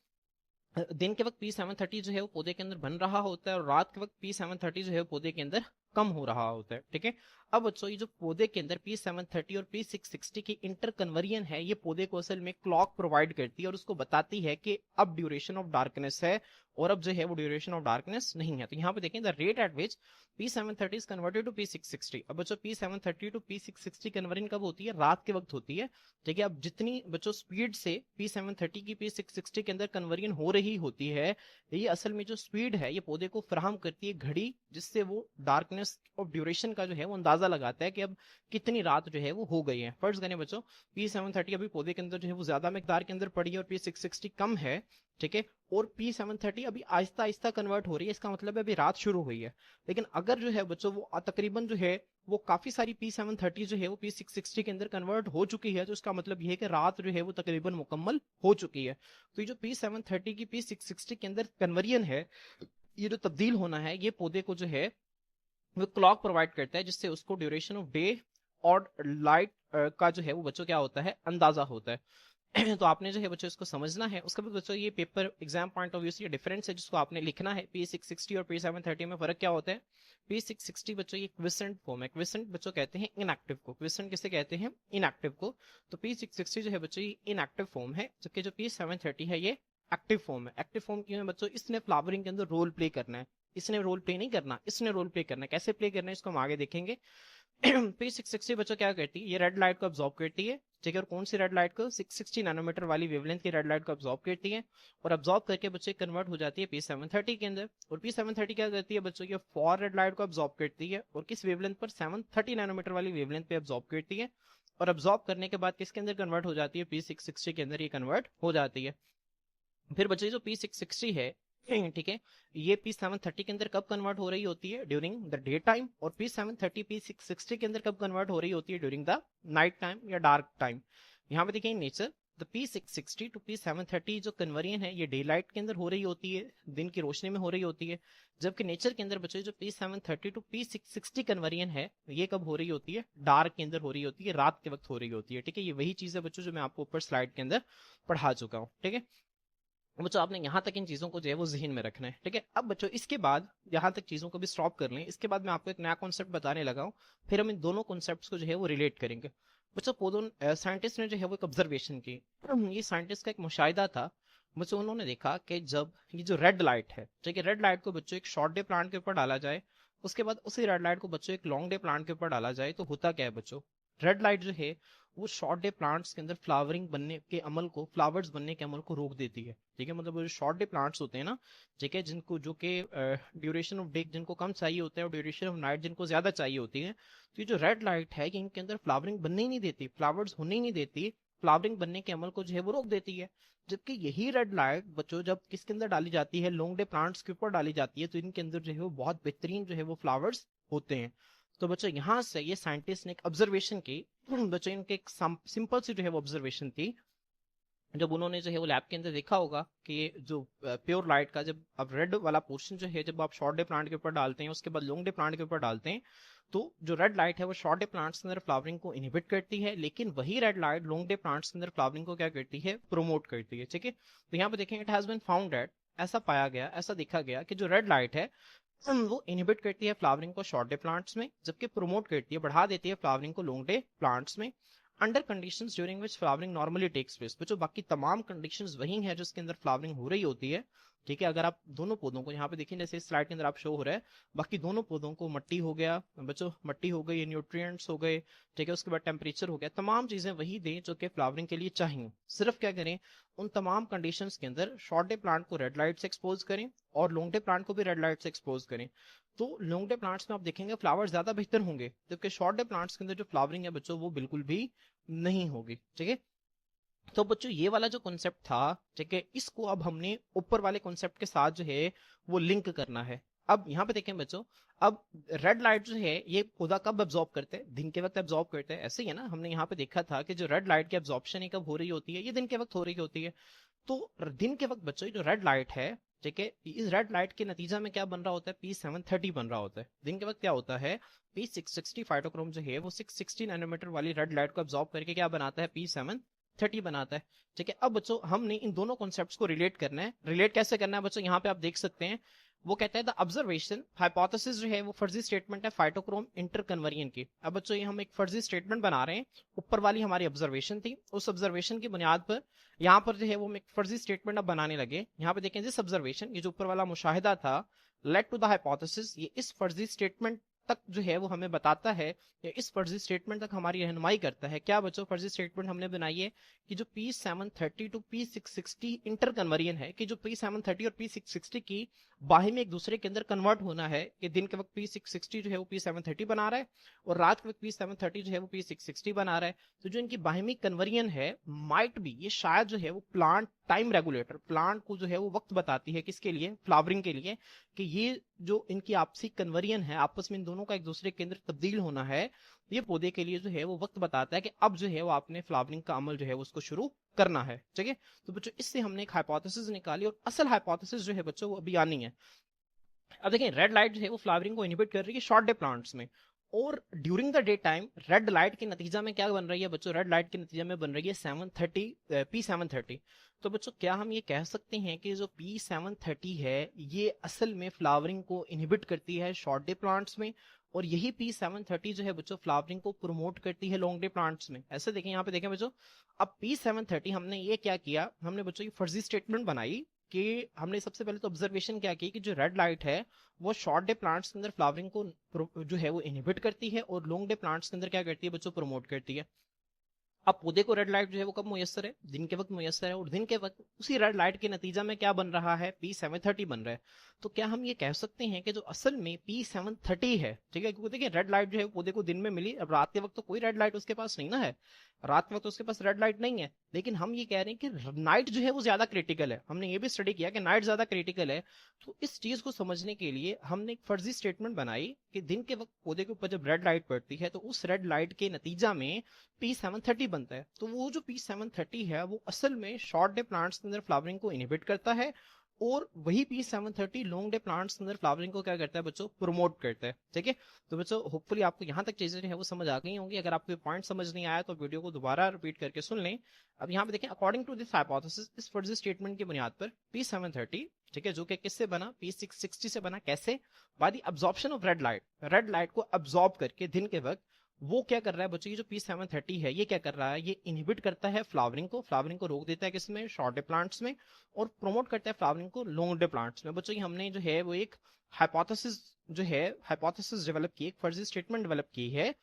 दिन के वक्त P730 जो है वो पौधे के अंदर बन रहा होता है और रात के वक्त P730 जो है वो पौधे के अंदर कम हो रहा होता है। ठीक है, अब बच्चों ये जो पौधे के अंदर P730 और P660 की इंटर कन्वर्जन है, ये पौधे को असल में क्लॉक प्रोवाइड करती है और उसको बताती है कि अब ड्यूरेशन ऑफ डार्कनेस है और अब जो है वो ड्यूरेशन ऑफ डार्कनेस नहीं है। तो यहाँ पे देखें, the rate at which P730 is converted to P660। अब बच्चों P730 टू P660 कन्वर्जन कब होती है, रात के वक्त होती है। ठीक है, अब जितनी बच्चों स्पीड से P730 की P660 के अंदर कन्वर्जन हो रही होती है, ये असल में जो स्पीड है ये पौधे को फराहम करती है घड़ी, जिससे वो डार्कनेस ऑफ ड्यूरेशन का जो है वो अंदाजा लगाता है कि अब कितनी रात जो है वो हो गई है। फर्ज करें बच्चों P730 अभी पौधे के अंदर जो है वो ज्यादा मिकदार के अंदर पड़ी है और P660 कम है। ठीक है, और P730 अभी आहिस्ता आहिस्ता कन्वर्ट हो रही है, इसका मतलब है अभी रात शुरू हुई है। लेकिन अगर जो है बच्चों वो तकरीबन जो है वो काफी सारी P730 जो है वो P660 के अंदर कन्वर्ट हो चुकी है, तो इसका मतलब ये है कि रात जो है वो तकरीबन मुकम्मल हो चुकी है। तो ये जो P730 की P660 के अंदर कन्वर्जन है, ये जो तब्दील होना है, ये पौधे को जो है वो क्लॉक प्रोवाइड करता है, जिससे उसको ड्यूरेशन ऑफ डे और लाइट का जो है वो बच्चों क्या होता है, अंदाजा होता है। तो आपने जो है बच्चों इसको समझना है। उसके बाद बच्चों ये paper exam point of view से ये डिफरेंस है जिसको आपने लिखना है। P660 और P730 में फर्क क्या होता है, P660 बच्चों ये क्विसेंट फॉर्म है, क्विसेंट बच्चों कहते हैं इनएक्टिव को, क्विसेंट किसे कहते हैं, इनएक्टिव को। तो P660 जो है बच्चों ये इनएक्टिव फॉर्म है, जबकि जो P730 है ये एक्टिव फॉर्म है। एक्टिव फॉर्म क्यों है बच्चों, इसने फ्लावरिंग के अंदर रोल प्ले करना है, इसने रोल प्ले नहीं करना, इसने रोल प्ले करना है। कैसे प्ले करना है इसको हम आगे देखेंगे। P660 बच्चों क्या करती है, ये रेड लाइट को अब्सॉर्ब करती है। ठीक है, और कौन सी रेड लाइट को, 660 नैनोमीटर वाली वेवलेंथ की रेड लाइट को अब्सॉर्ब करती है और अब्सॉर्ब करके बच्चे कन्वर्ट हो जाती है P730 के अंदर। और P730 क्या करती है बच्चों, ये फॉर रेड लाइट को अब्सॉर्ब करती है और किस वेवलेंथ पर, 730 नैनोमीटर वाली वेवलेंथ पे अब्सॉर्ब करती है। और अब्जॉर्ब करने के बाद किसके अंदर कन्वर्ट हो जाती है, P660 के अंदर ये कन्वर्ट हो जाती है। फिर बच्चे जो P660 है, ठीक है, ये P730 के अंदर कब कन्वर्ट हो रही होती है, ड्यूरिंग द डे टाइम, और P730 P660 के अंदर कब कन्वर्ट हो रही होती है, ड्यूरिंग द नाइट टाइम या डार्क टाइम। यहाँ पे देखिए nature, the P660 to P730 जो कन्वर्जन है ये डे लाइट के अंदर हो रही होती है, दिन की रोशनी में हो रही होती है, जबकि नेचर के अंदर बच्चों जो P730 टू P660 कन्वर्जन है ये कब हो रही होती है, डार्क के अंदर हो रही होती है, रात के वक्त हो रही होती है। ठीक है, ये वही चीज है बच्चों जो मैं आपको ऊपर स्लाइड के अंदर पढ़ा चुका हूँ। ठीक है बच्चों, आपने यहाँ तक इन चीजों को जो है वो जहन में रखना है। ठीक है, अब बच्चों इसके बाद यहाँ तक चीजों को भी स्टॉप कर लें, इसके बाद मैं आपको एक नया कॉन्सेप्ट बताने लगा हूँ, फिर हम इन दोनों कॉन्सेप्ट्स को जो है वो रिलेट करेंगे। बच्चों पोदों साइंटिस्ट ने जो है वो एक ऑब्जर्वेशन की, ये साइंटिस्ट का एक मुशाहिदा था। बच्चों उन्होंने देखा कि जब ये जो रेड लाइट है, ठीक है, रेड लाइट को बच्चों एक शॉर्ट डे प्लांट के ऊपर डाला जाए, उसके बाद उसी रेड लाइट को बच्चों एक लॉन्ग डे प्लांट के ऊपर डाला जाए, तो होता क्या है बच्चों, रेड लाइट जो है वो शॉर्ट डे प्लांट्स के अंदर फ्लावरिंग बनने के अमल को, फ्लावर्स बनने के अमल को रोक देती है। ठीक है, मतलब वो जो शॉर्ट डे प्लांट्स होते हैं ना, ठीक है, जिनको जो कि ड्यूरेशन ऑफ डे जिनको कम चाहिए होता है और ड्यूरेशन ऑफ नाइट जिनको ज्यादा चाहिए होती है, तो ये जो रेड लाइट है कि इनके अंदर फ्लावरिंग बनने ही नहीं देती, फ्लावर्स होने ही नहीं देती, फ्लावरिंग बनने के अमल को जो है वो रोक देती है। जबकि यही रेड लाइट बच्चों जब किसके अंदर डाली जाती है, लॉन्ग डे प्लांट्स के ऊपर डाली जाती है, तो इनके अंदर जो है वो बहुत बेहतरीन जो है वो फ्लावर्स होते हैं। तो बच्चों यहाँ से ये साइंटिस्ट ने एक ऑब्जर्वेशन की, बच्चों इनके एक सिंपल सी जो है वो ऑब्जर्वेशन थी, जब उन्होंने जो है वो लैब के अंदर देखा होगा कि ये जो प्योर लाइट का जब अब रेड वाला पोर्शन जो है जब आप शॉर्ट डे प्लांट के ऊपर डालते हैं, उसके बाद लॉन्ग डे प्लांट के ऊपर डालते हैं, तो जो रेड लाइट है वो शॉर्ट डे प्लांट्स के अंदर फ्लावरिंग को इनहिबिट करती है, लेकिन वही red light long day plants के अंदर फ्लावरिंग को क्या करती है, प्रोमोट करती है। ठीक है, तो यहाँ पे देखें, it has been found that, ऐसा पाया गया, ऐसा देखा गया कि जो रेड लाइट है वो इनहिबिट करती है फ्लावरिंग को शॉर्ट डे प्लांट्स में, जबकि प्रोमोट करती है, बढ़ा देती है फ्लावरिंग को लॉन्ग डे प्लांट्स में, under conditions during which flowering normally takes place. बच्चों बाकी तमाम कंडीशंस वही है जिसके अंदर फ्लावरिंग हो रही होती है। ठीक है, अगर आप दोनों पौधों को यहाँ पे देखें, जैसे इस स्लाइड के अंदर आप शो हो रहा है, बाकी दोनों पौधों को मट्टी हो गया बच्चों, मट्टी हो गई, न्यूट्रिएंट्स हो गए, ठीक है, उसके बाद टेम्परेचर हो गया, तमाम चीजें वही दें जो कि फ्लावरिंग के लिए चाहिए, सिर्फ क्या करें, उन तमाम कंडीशंस के अंदर शॉर्ट डे प्लांट को रेड लाइट से एक्सपोज करें और लॉन्ग डे प्लांट को भी रेड लाइट से एक्सपोज करें। तो लॉन्ग डे प्लांट्स में आप देखेंगे फ्लावर ज्यादा बेहतर होंगे, जबकि शॉर्ट डे प्लांट्स के अंदर जो फ्लावरिंग है बच्चों वो बिल्कुल भी नहीं होगी। ठीक है, तो बच्चों ये वाला जो कॉन्सेप्ट था, ठीक है, इसको अब हमने ऊपर वाले कॉन्सेप्ट के साथ जो है वो लिंक करना है। अब यहाँ पे देखें बच्चों, अब रेड लाइट जो है ये पौधा कब एब्जॉर्ब करते हैं, दिन के वक्त एब्जॉर्ब करते हैं, ऐसे ही है ना, हमने यहाँ पे देखा था कि जो रेड लाइट की एब्जॉर्प्शन है कब हो रही होती है, ये दिन के वक्त हो रही होती है। तो दिन के वक्त बच्चों जो रेड लाइट है, ठीक है, इस रेड लाइट के नतीजा में क्या बन रहा होता है, P730 बन रहा होता है। दिन के वक्त क्या होता है, P660 फाइटोक्रोम जो है वो 660 नैनोमीटर वाली रेड लाइट को एब्जॉर्ब करके क्या बनाता है, P730 बनाता है। ठीक है, अब बच्चों हमने इन दोनों कॉन्सेप्ट्स को रिलेट करना है। रिलेट कैसे करना है बच्चों, यहाँ पे आप देख सकते हैं, वो कहता है द ऑब्जर्वेशन हाइपोथेसिस जो है वो फर्जी स्टेटमेंट है फाइटोक्रोम इंटर कन्वर्जन की। अब बच्चों ये हम एक फर्जी स्टेटमेंट बना रहे हैं, ऊपर वाली हमारी ऑब्जर्वेशन थी, उस ऑब्जर्वेशन की बुनियाद पर यहाँ पर जो है वो हम एक फर्जी स्टेटमेंट अब बनाने लगे। यहाँ पे देखें, दिस ऑब्जर्वेशन, ये जो ऊपर वाला मुशाहिदा था, लेड टू द हाइपोथेसिस, ये इस फर्जी स्टेटमेंट तक जो है वो हमें बताता है, या इस फर्जी स्टेटमेंट तक हमारी रहनुमाई करता है। क्या बच्चों, फर्जी स्टेटमेंट हमने बनाई है कि जो P730 to P660 inter conversion है, कि जो P730 और P660 की बाहिमी एक दूसरे के अंदर कन्वर्ट होना है, कि दिन के वक्त P660 जो है वो P730 बना रहा है और रात के वक्त P730 जो है वो P660 बना रहा है। तो जो इनकी बाहिमी कन्वर्जन है, माइट बी, ये शायद जो है वो प्लांट टाइम रेगुलेटर, प्लांट को जो है वो वक्त बताती है, किसके लिए, फ्लावरिंग के लिए, कि ये जो इनकी आपसी कन्वर्जन है, आपस में इन दोनों का एक दूसरे के अंदर तब्दील होना है, ये पौधे के लिए जो है वो वक्त बताता है कि अब जो है वो आपने फ्लावरिंग का अमल जो है उसको शुरू करना है। ठीक है, तो बच्चों इससे हमने एक हाइपोथेसिस निकाली, और असल हाइपोथेसिस जो है बच्चों वो अभी आनी है। अब देखें, रेड लाइट जो है वो फ्लावरिंग को इनहिबिट कर रही है शॉर्ट डे प्लांट्स में, और during the day time red light के नतीजा में क्या बन रही है बच्चों, रेड लाइट के नतीजे में बन रही है 730 P730। तो बच्चों क्या हम ये कह सकते हैं कि जो P730 है ये असल में फ्लावरिंग को इनहिबिट करती है शॉर्ट डे प्लांट्स में, और यही P730 जो है बच्चों फ्लावरिंग को प्रमोट करती है लॉन्ग डे प्लांट्स में। ऐसे देखें, यहाँ पे देखें बच्चों, अब P730 हमने ये क्या किया, हमने बच्चों ये फर्जी स्टेटमेंट बनाई कि हमने सबसे पहले तो ऑब्जर्वेशन क्या की कि जो रेड लाइट है वो शॉर्ट डे प्लांट्स के अंदर फ्लावरिंग को जो है वो इनहिबिट करती है, और लॉन्ग डे प्लांट्स के अंदर क्या करती है बच्चों, प्रमोट करती है। अब पौधे को रेड लाइट जो है वो कब मुयस्सर है, दिन के वक्त मुयस्सर है, और दिन के वक्त उसी रेड लाइट के नतीजा में क्या बन रहा है, P730 बन रहा है। तो क्या हम ये कह सकते हैं कि जो असल में P730 है, ठीक है, क्योंकि देखिए रेड लाइट जो है पौधे को दिन में मिली, अब रात के वक्त तो कोई रेड लाइट उसके पास नहीं ना है, रात में तो उसके पास रेड लाइट नहीं है, लेकिन हम ये कह रहे हैं कि नाइट जो है वो ज्यादा क्रिटिकल है, हमने ये भी स्टडी किया कि नाइट ज्यादा क्रिटिकल है। तो इस चीज को समझने के लिए हमने एक फर्जी स्टेटमेंट बनाई कि दिन के वक्त पौधे के ऊपर जब रेड लाइट पड़ती है तो उस रेड लाइट के नतीजा में P730 बनता है। तो वो जो P730 है वो असल में शॉर्ट डे प्लांट्स के अंदर फ्लावरिंग को इनहिबिट करता है, और वही P730 लॉन्ग डे प्लांट्स के अंदर फ्लावरिंग को क्या करता है बच्चों, प्रमोट करता है। ठीक है, तो बच्चों होपफुली आपको यहाँ तक चीजें जो है वो समझ आ गई होंगी। अगर आपको पॉइंट समझ नहीं आया तो वीडियो को दोबारा रिपीट करके सुन लें। अब यहाँ पे देखें, अकॉर्डिंग टू दिस हाइपोथेसिस, इस फर्जी स्टेटमेंट की बुनियाद पर P730, ठीक है, जो कि किससे बना, P660 से बना। कैसे, by the absorption of red light, red light को अब्जॉर्ब करके दिन के वक्त वो क्या कर रहा है बच्चों, ये जो P730 है ये क्या कर रहा है, ये इनहिबिट करता है फ्लावरिंग को, फ्लावरिंग को रोक देता है किसमें, शॉर्ट डे प्लांट्स में, और प्रमोट करता है फ्लावरिंग को लॉन्ग डे प्लांट्स में। बच्चों ये हमने जो है वो एक हाइपोथेसिस जो है, हाइपोथेसिस डेवलप की, एक फर्जी स्टेटमेंट डेवलप की है।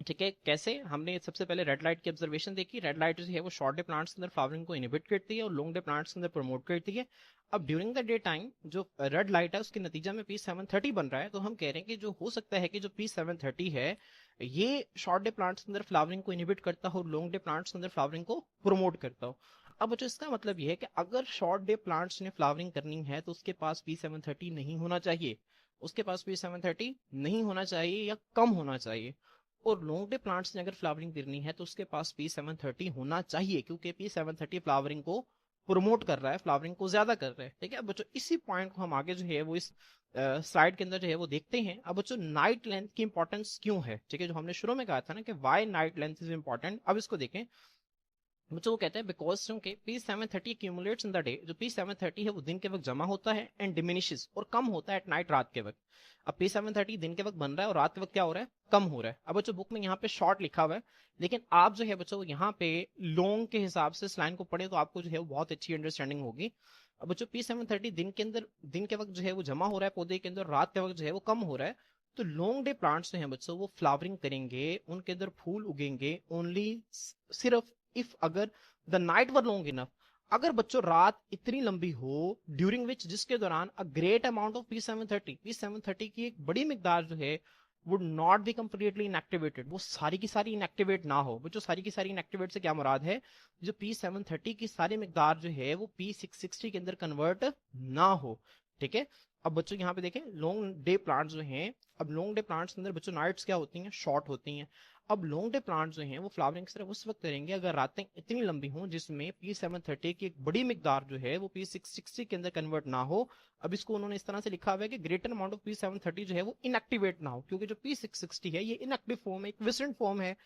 ठीक है, कैसे, हमने सबसे पहले रेड लाइट की ऑब्जर्वेशन देखी, रेड लाइट जो है वो शॉर्ट डे प्लांट्स के अंदर फ्लावरिंग को इनहिबिट करती है और लॉन्ग डे प्लांट्स के अंदर प्रमोट करती है। अब ड्यूरिंग द डे टाइम जो रेड लाइट है उसके नतीजा में P730 बन रहा है, तो हम कह रहे हैं कि जो हो सकता है कि जो P730 है ये शॉर्ट डे प्लांट्स के अंदर फ्लावरिंग को इनहिबिट करता हो, लॉन्ग डे प्लांट्स के अंदर फ्लावरिंग को प्रमोट करता हो। अब बच्चों इसका मतलब ये है कि अगर शॉर्ट डे प्लांट्स ने फ्लावरिंग करनी है तो उसके पास P730 नहीं होना चाहिए, उसके पास P730 नहीं होना चाहिए या कम होना चाहिए। और लॉन्ग डे प्लांट्स ने अगर फ्लावरिंग करनी है तो उसके पास P730 होना चाहिए, क्योंकि P730 फ्लावरिंग को प्रमोट कर रहा है, फ्लावरिंग को ज्यादा कर रहा है। ठीक है, अब बच्चों इसी पॉइंट को हम आगे जो है वो इस स्लाइड के अंदर जो है वो देखते हैं। अब बच्चों नाइट लेंथ की इंपॉर्टेंस क्यों है, ठीक है, जो हमने शुरू में कहा था ना कि why night length is important, अब इसको देखें। बच्चों वो कहते हैं बिकॉज क्योंकि P730 accumulates in the day, जो P730 है वो दिन के वक्त जमा होता है, एंड डिमिनिशेस और कम होता है एट नाइट, रात के वक्त। अब P730 दिन के वक्त बन रहा है और रात के वक्त क्या हो रहा है, कम हो रहा है। अब बच्चों बुक में यहाँ पे शॉर्ट लिखा हुआ है, लेकिन आप जो है बच्चों यहाँ पे लॉन्ग के हिसाब से इस लाइन को पढ़े तो आपको जो है वो बहुत अच्छी अंडरस्टैंडिंग होगी। अब बच्चों P730 दिन के अंदर, दिन के वक्त जो है वो जमा हो रहा है पौधे के अंदर, रात के वक्त जो है वो कम हो रहा है। तो लॉन्ग डे प्लांट्स जो है बच्चों वो फ्लावरिंग करेंगे, उनके अंदर फूल उगेंगे ओनली, सिर्फ इफ अगर the night were long enough, अगर बच्चों रात इतनी लंबी हो ड्यूरिंग विच, जिसके दौरान a great amount of P730 की एक बड़ी मिकदार जो है would not be completely inactivated, वो सारी की सारी इनएक्टिवेट ना हो। बच्चों सारी की सारी इनएक्टिवेट से क्या मुराद है, जो P730 की सारी मिकदार जो है वो P660 के अंदर कन्वर्ट ना हो। ठीक है, अब बच्चों यहाँ पे देखें लॉन्ग डे प्लांट्स जो हैं, अब लॉन्ग डे प्लांट्स के अंदर बच्चों नाइट्स क्या होती हैं, शॉर्ट होती हैं। अब लॉन्ग डे प्लांट्स जो हैं वो फ्लावरिंग सिर्फ उस वक्त करेंगे अगर रातें इतनी लंबी हों जिसमें P730 की एक बड़ी मिकदार जो है वो P660 के अंदर कन्वर्ट ना हो। अब इसको उन्होंने इस तरह से लिखा हुआ है कि ग्रेटर अमाउंट ऑफ P730 जो है वो इनएक्टिवेट ना हो, क्योंकि जो P660 है ये इनएक्टिव फॉर्म है, एक विसेंट फॉर्म है।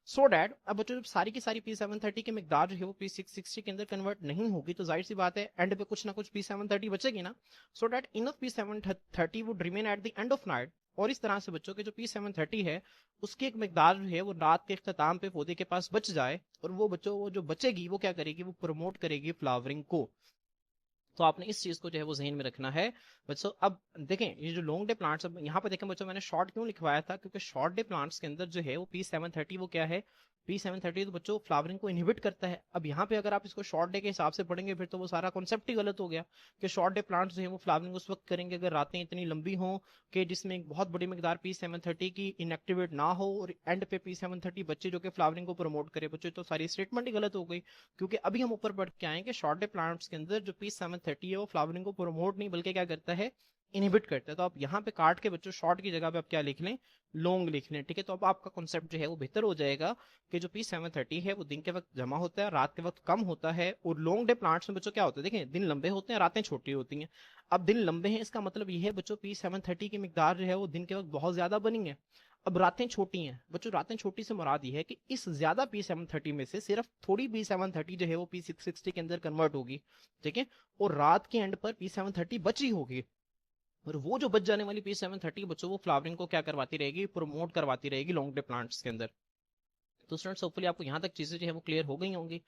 सो डैट अब बच्चों जब सारी की सारी P730 की मिकदार जो है वो P660 के अंदर कन्वर्ट नहीं होगी तो जाहिर सी बात है एंड पे कुछ ना कुछ P730 बचेगी ना। So that enough P730 would remain at the end of night, और इस तरह से बच्चों के जो P730 है उसकी एक मिकदार जो है वो रात के इख्तिताम पे पौधे के पास बच जाए, और वो बच्चों वो जो बचेगी वो क्या करेगी, वो प्रमोट करेगी फ्लावरिंग को। तो आपने इस चीज को जो है वो जहन में रखना है बच्चों। अब देखें ये जो लॉन्ग डे प्लांट्स, अब यहाँ पे देखें बच्चों मैंने शॉर्ट क्यों लिखवाया था, क्योंकि शॉर्ट डे प्लांट्स के अंदर जो है वो P730 वो क्या है, P730 तो बच्चों फ्लावरिंग को इनहिबिट करता है। अब यहाँ पे अगर आप इसको शॉर्ट डे के हिसाब से पढ़ेंगे फिर तो वो सारा कॉन्सेप्ट ही गलत हो गया कि शॉर्ट डे प्लांट्स जो है वो फ्लावरिंग उस वक्त करेंगे अगर रातें इतनी लंबी हों कि जिसमें एक बहुत बड़ी मिकदार P730 की इनएक्टिवेट ना हो और एंड पे P730 बच्चे जो कि फ्लावरिंग को प्रमोट करे। बच्चों तो सारी स्टेटमेंट ही गलत हो गई, क्योंकि अभी हम ऊपर पढ़ के आए कि शॉर्ट डे प्लांट्स के अंदर जो P730 है वो फ्लावरिंग को प्रमोट नहीं बल्कि क्या करता है, इनहिबिट करता है। तो आप यहाँ पे काट के बच्चों शॉर्ट की जगह पे आप क्या लिख लें, लॉन्ग लिख लें। ठीक है, तो अब आपका कॉन्सेप्ट जो है वो बेहतर हो जाएगा कि जो P730 है वो दिन के वक्त जमा होता है, रात के वक्त कम होता है। और लॉन्ग डे प्लांट्स में बच्चों क्या होता है, देखें दिन लंबे होते हैं, रातें छोटी होती हैं। अब दिन लंबे हैं इसका मतलब ये है बच्चों P730 की मिकदार जो है वो दिन के वक्त बहुत ज्यादा बनी है। अब रातें छोटी हैं बच्चों, रातें छोटी से मुराद ये है कि इस ज्यादा P730 में से सिर्फ थोड़ी P730 जो है वो P660 के अंदर कन्वर्ट होगी। ठीक है, और रात के एंड पर P730 बची होगी, और वो जो बच जाने वाली P730 बच्चों वो फ्लावरिंग को क्या करवाती रहेगी, प्रमोट करवाती रहेगी लॉन्ग डे प्लांट्स के अंदर। तो स्टूडेंट्स होपफुली आपको यहाँ तक चीजें जो है वो क्लियर हो गई होंगी।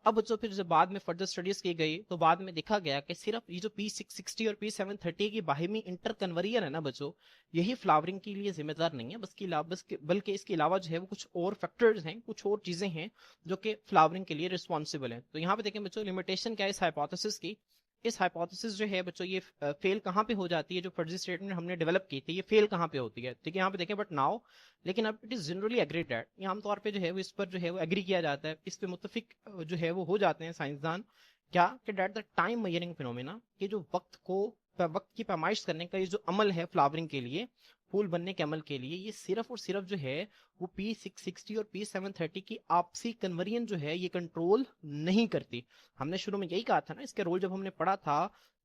अब बच्चों फिर जब बाद में फर्दर स्टडीज की गई तो बाद में देखा गया कि सिर्फ ये जो P660 और P730 की बाहिमी इंटर कन्वर्जन है ना बच्चों, यही फ्लावरिंग के लिए जिम्मेदार नहीं है, बल्कि इसके अलावा जो है वो कुछ और फैक्टर्स हैं, कुछ और चीजें हैं जो कि फ्लावरिंग के लिए रिस्पॉन्सिबल हैं। तो यहाँ पे देखें बच्चों, लिमिटेशन क्या है इस हाइपोथेसिस की। इस हाइपोथेसिस जो है बच्चों ये फेल कहाँ पे हो जाती है, जो फर्जी स्टेटमेंट हमने डेवलप की थी ये फेल कहाँ पे होती है, ठीक है यहाँ पे देखें बट नाउ, लेकिन अब it is generally agreed that, ये आमतौर पे जो है वो इस पर जो है वो एग्री किया जाता है, इस पे मुत्तफिक जो है वो हो जाते हैं साइंसदान, क्या कि that the time measuring phenomena, कि जो वक्त की पैमाइश करने का ये जो अमल है फ्लावरिंग के लिए, फूल बनने के अमल के लिए, ये सिर्फ और सिर्फ जो है वो P660 और P730 की आपसी कन्वर्जन जो है ये कंट्रोल नहीं करती। हमने शुरू में यही कहा था ना, इसके रोल जब हमने पढ़ा था,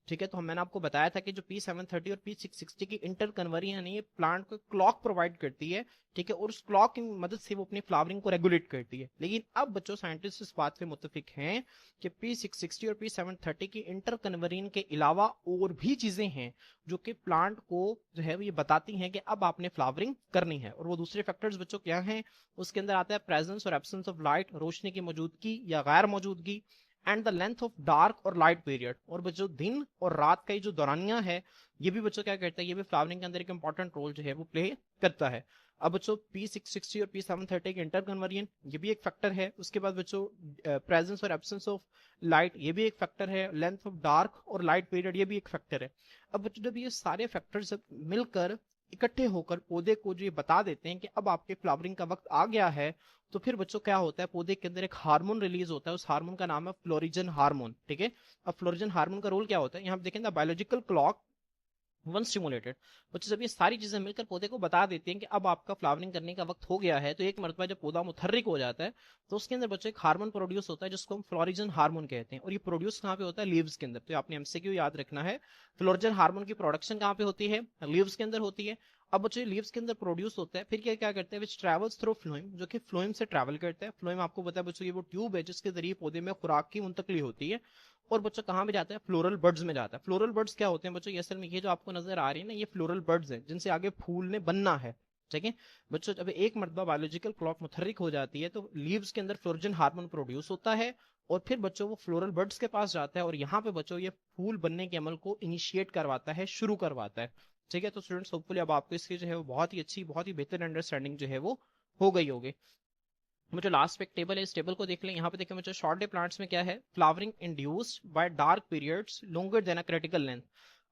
ठीक है, तो मैंने आपको बताया था कि जो P730 और P660 की इंटर कन्वर्जन है ये प्लांट को क्लॉक प्रोवाइड करती है, ठीक है, और उस क्लॉक की मदद से वो अपनी फ्लावरिंग को रेगुलेट करती है। लेकिन अब बच्चों साइंटिस्ट इस बात पे मुत्तफिक हैं कि P660 और P730 की इंटर कन्वर्जन के अलावा और भी चीजें हैं जो कि प्लांट को जो है ये बताती हैं कि अब आपने फ्लावरिंग करनी है। और वो दूसरे फैक्टर्स बच्चों क्या हैं, उसके अंदर आता है प्रेजेंस और एब्सेंस ऑफ लाइट, रोशनी की मौजूदगी या गैर मौजूदगी, and the length of dark और लाइट पीरियड, और बच्चों दिन और रात का ये जो दौरानिया है ये भी बच्चों क्या करता है, ये भी फ्लावरिंग के अंदर एक इंपॉर्टेंट रोल जो है वो प्ले करता है। अब बच्चों P660 और P730 के इंटर कन्वर्जन ये भी एक फैक्टर है। उसके बाद बच्चों प्रेजेंस और एब्सेंस ऑफ लाइट ये भी एक फैक्टर है, लेंथ ऑफ डार्क और लाइट पीरियड ये भी एक फैक्टर है। अब बच्चों जब ये सारे फैक्टर्स मिलकर इकट्ठे होकर पौधे को जो ये बता देते हैं कि अब आपके फ्लावरिंग का वक्त आ गया है, तो फिर बच्चों क्या होता है, पौधे के अंदर एक हार्मोन रिलीज होता है, उस हार्मोन का नाम है फ्लोरिजन हार्मोन, ठीक है। अब फ्लोरिजन हार्मोन का रोल क्या होता है, यहाँ पे देखें the biological clock one stimulated, बच्चों जब ये सारी चीजें मिलकर पौधे को बता देती हैं कि अब आपका फ्लावरिंग करने का वक्त हो गया है, तो एक मरतबा जब पौधा मुतहर्रिक हो जाता है तो उसके अंदर बच्चों एक हार्मोन प्रोड्यूस होता है जिसको हम फ्लोरिजन हार्मोन कहते हैं, और ये प्रोड्यूस कहाँ पे होता है, लीव्स के अंदर। तो आपने एमसीक्यू याद रखना है, फ्लोरिजन हार्मोन की प्रोडक्शन कहाँ पे होती है, लीव्स के अंदर होती है। अब बच्चों लीव्स के अंदर प्रोड्यूस होता है, फिर क्या क्या करते हैं, विच ट्रेवल्स थ्रू फ्लोएम, जो कि फ्लोएम से ट्रैवल करता है। फ्लोएम आपको पता है बच्चों ये वो ट्यूब है जिसके जरिए पौधे में खुराक की मुंतकली होती है, और बच्चों कहाँ में जाता है, फ्लोरल बर्ड्स में जाता है। फ्लोरल बर्ड्स क्या होते हैं बच्चों, ये असल में ये जो आपको नजर आ रही है ना, ये फ्लोरल बर्ड्स हैं जिनसे आगे फूल ने बनना है, ठीक है बच्चों। जब एक मरतबा बायोलॉजिकल क्लॉक मुतहर्रिक हो जाती है तो लीव्स के अंदर फ्लोरिजन हार्मोन प्रोड्यूस होता है, और फिर बच्चों वो फ्लोरल बर्ड्स के पास जाता है, और यहाँ पे बच्चों ये फूल बनने के अमल को इनिशिएट करवाता है, शुरू करवाता है, ठीक है। तो स्टूडेंट्स होपफुली अब आपको इसकी जो है वो बहुत ही अच्छी, बहुत ही बेहतर अंडरस्टैंडिंग जो है वो हो गई होगी। मुझे लास्ट पे एक टेबल है, इस टेबल को देख लें। यहाँ पे देखिए मुझे शॉर्ट डे प्लांट्स में क्या है, flowering induced by dark periods longer than a critical length.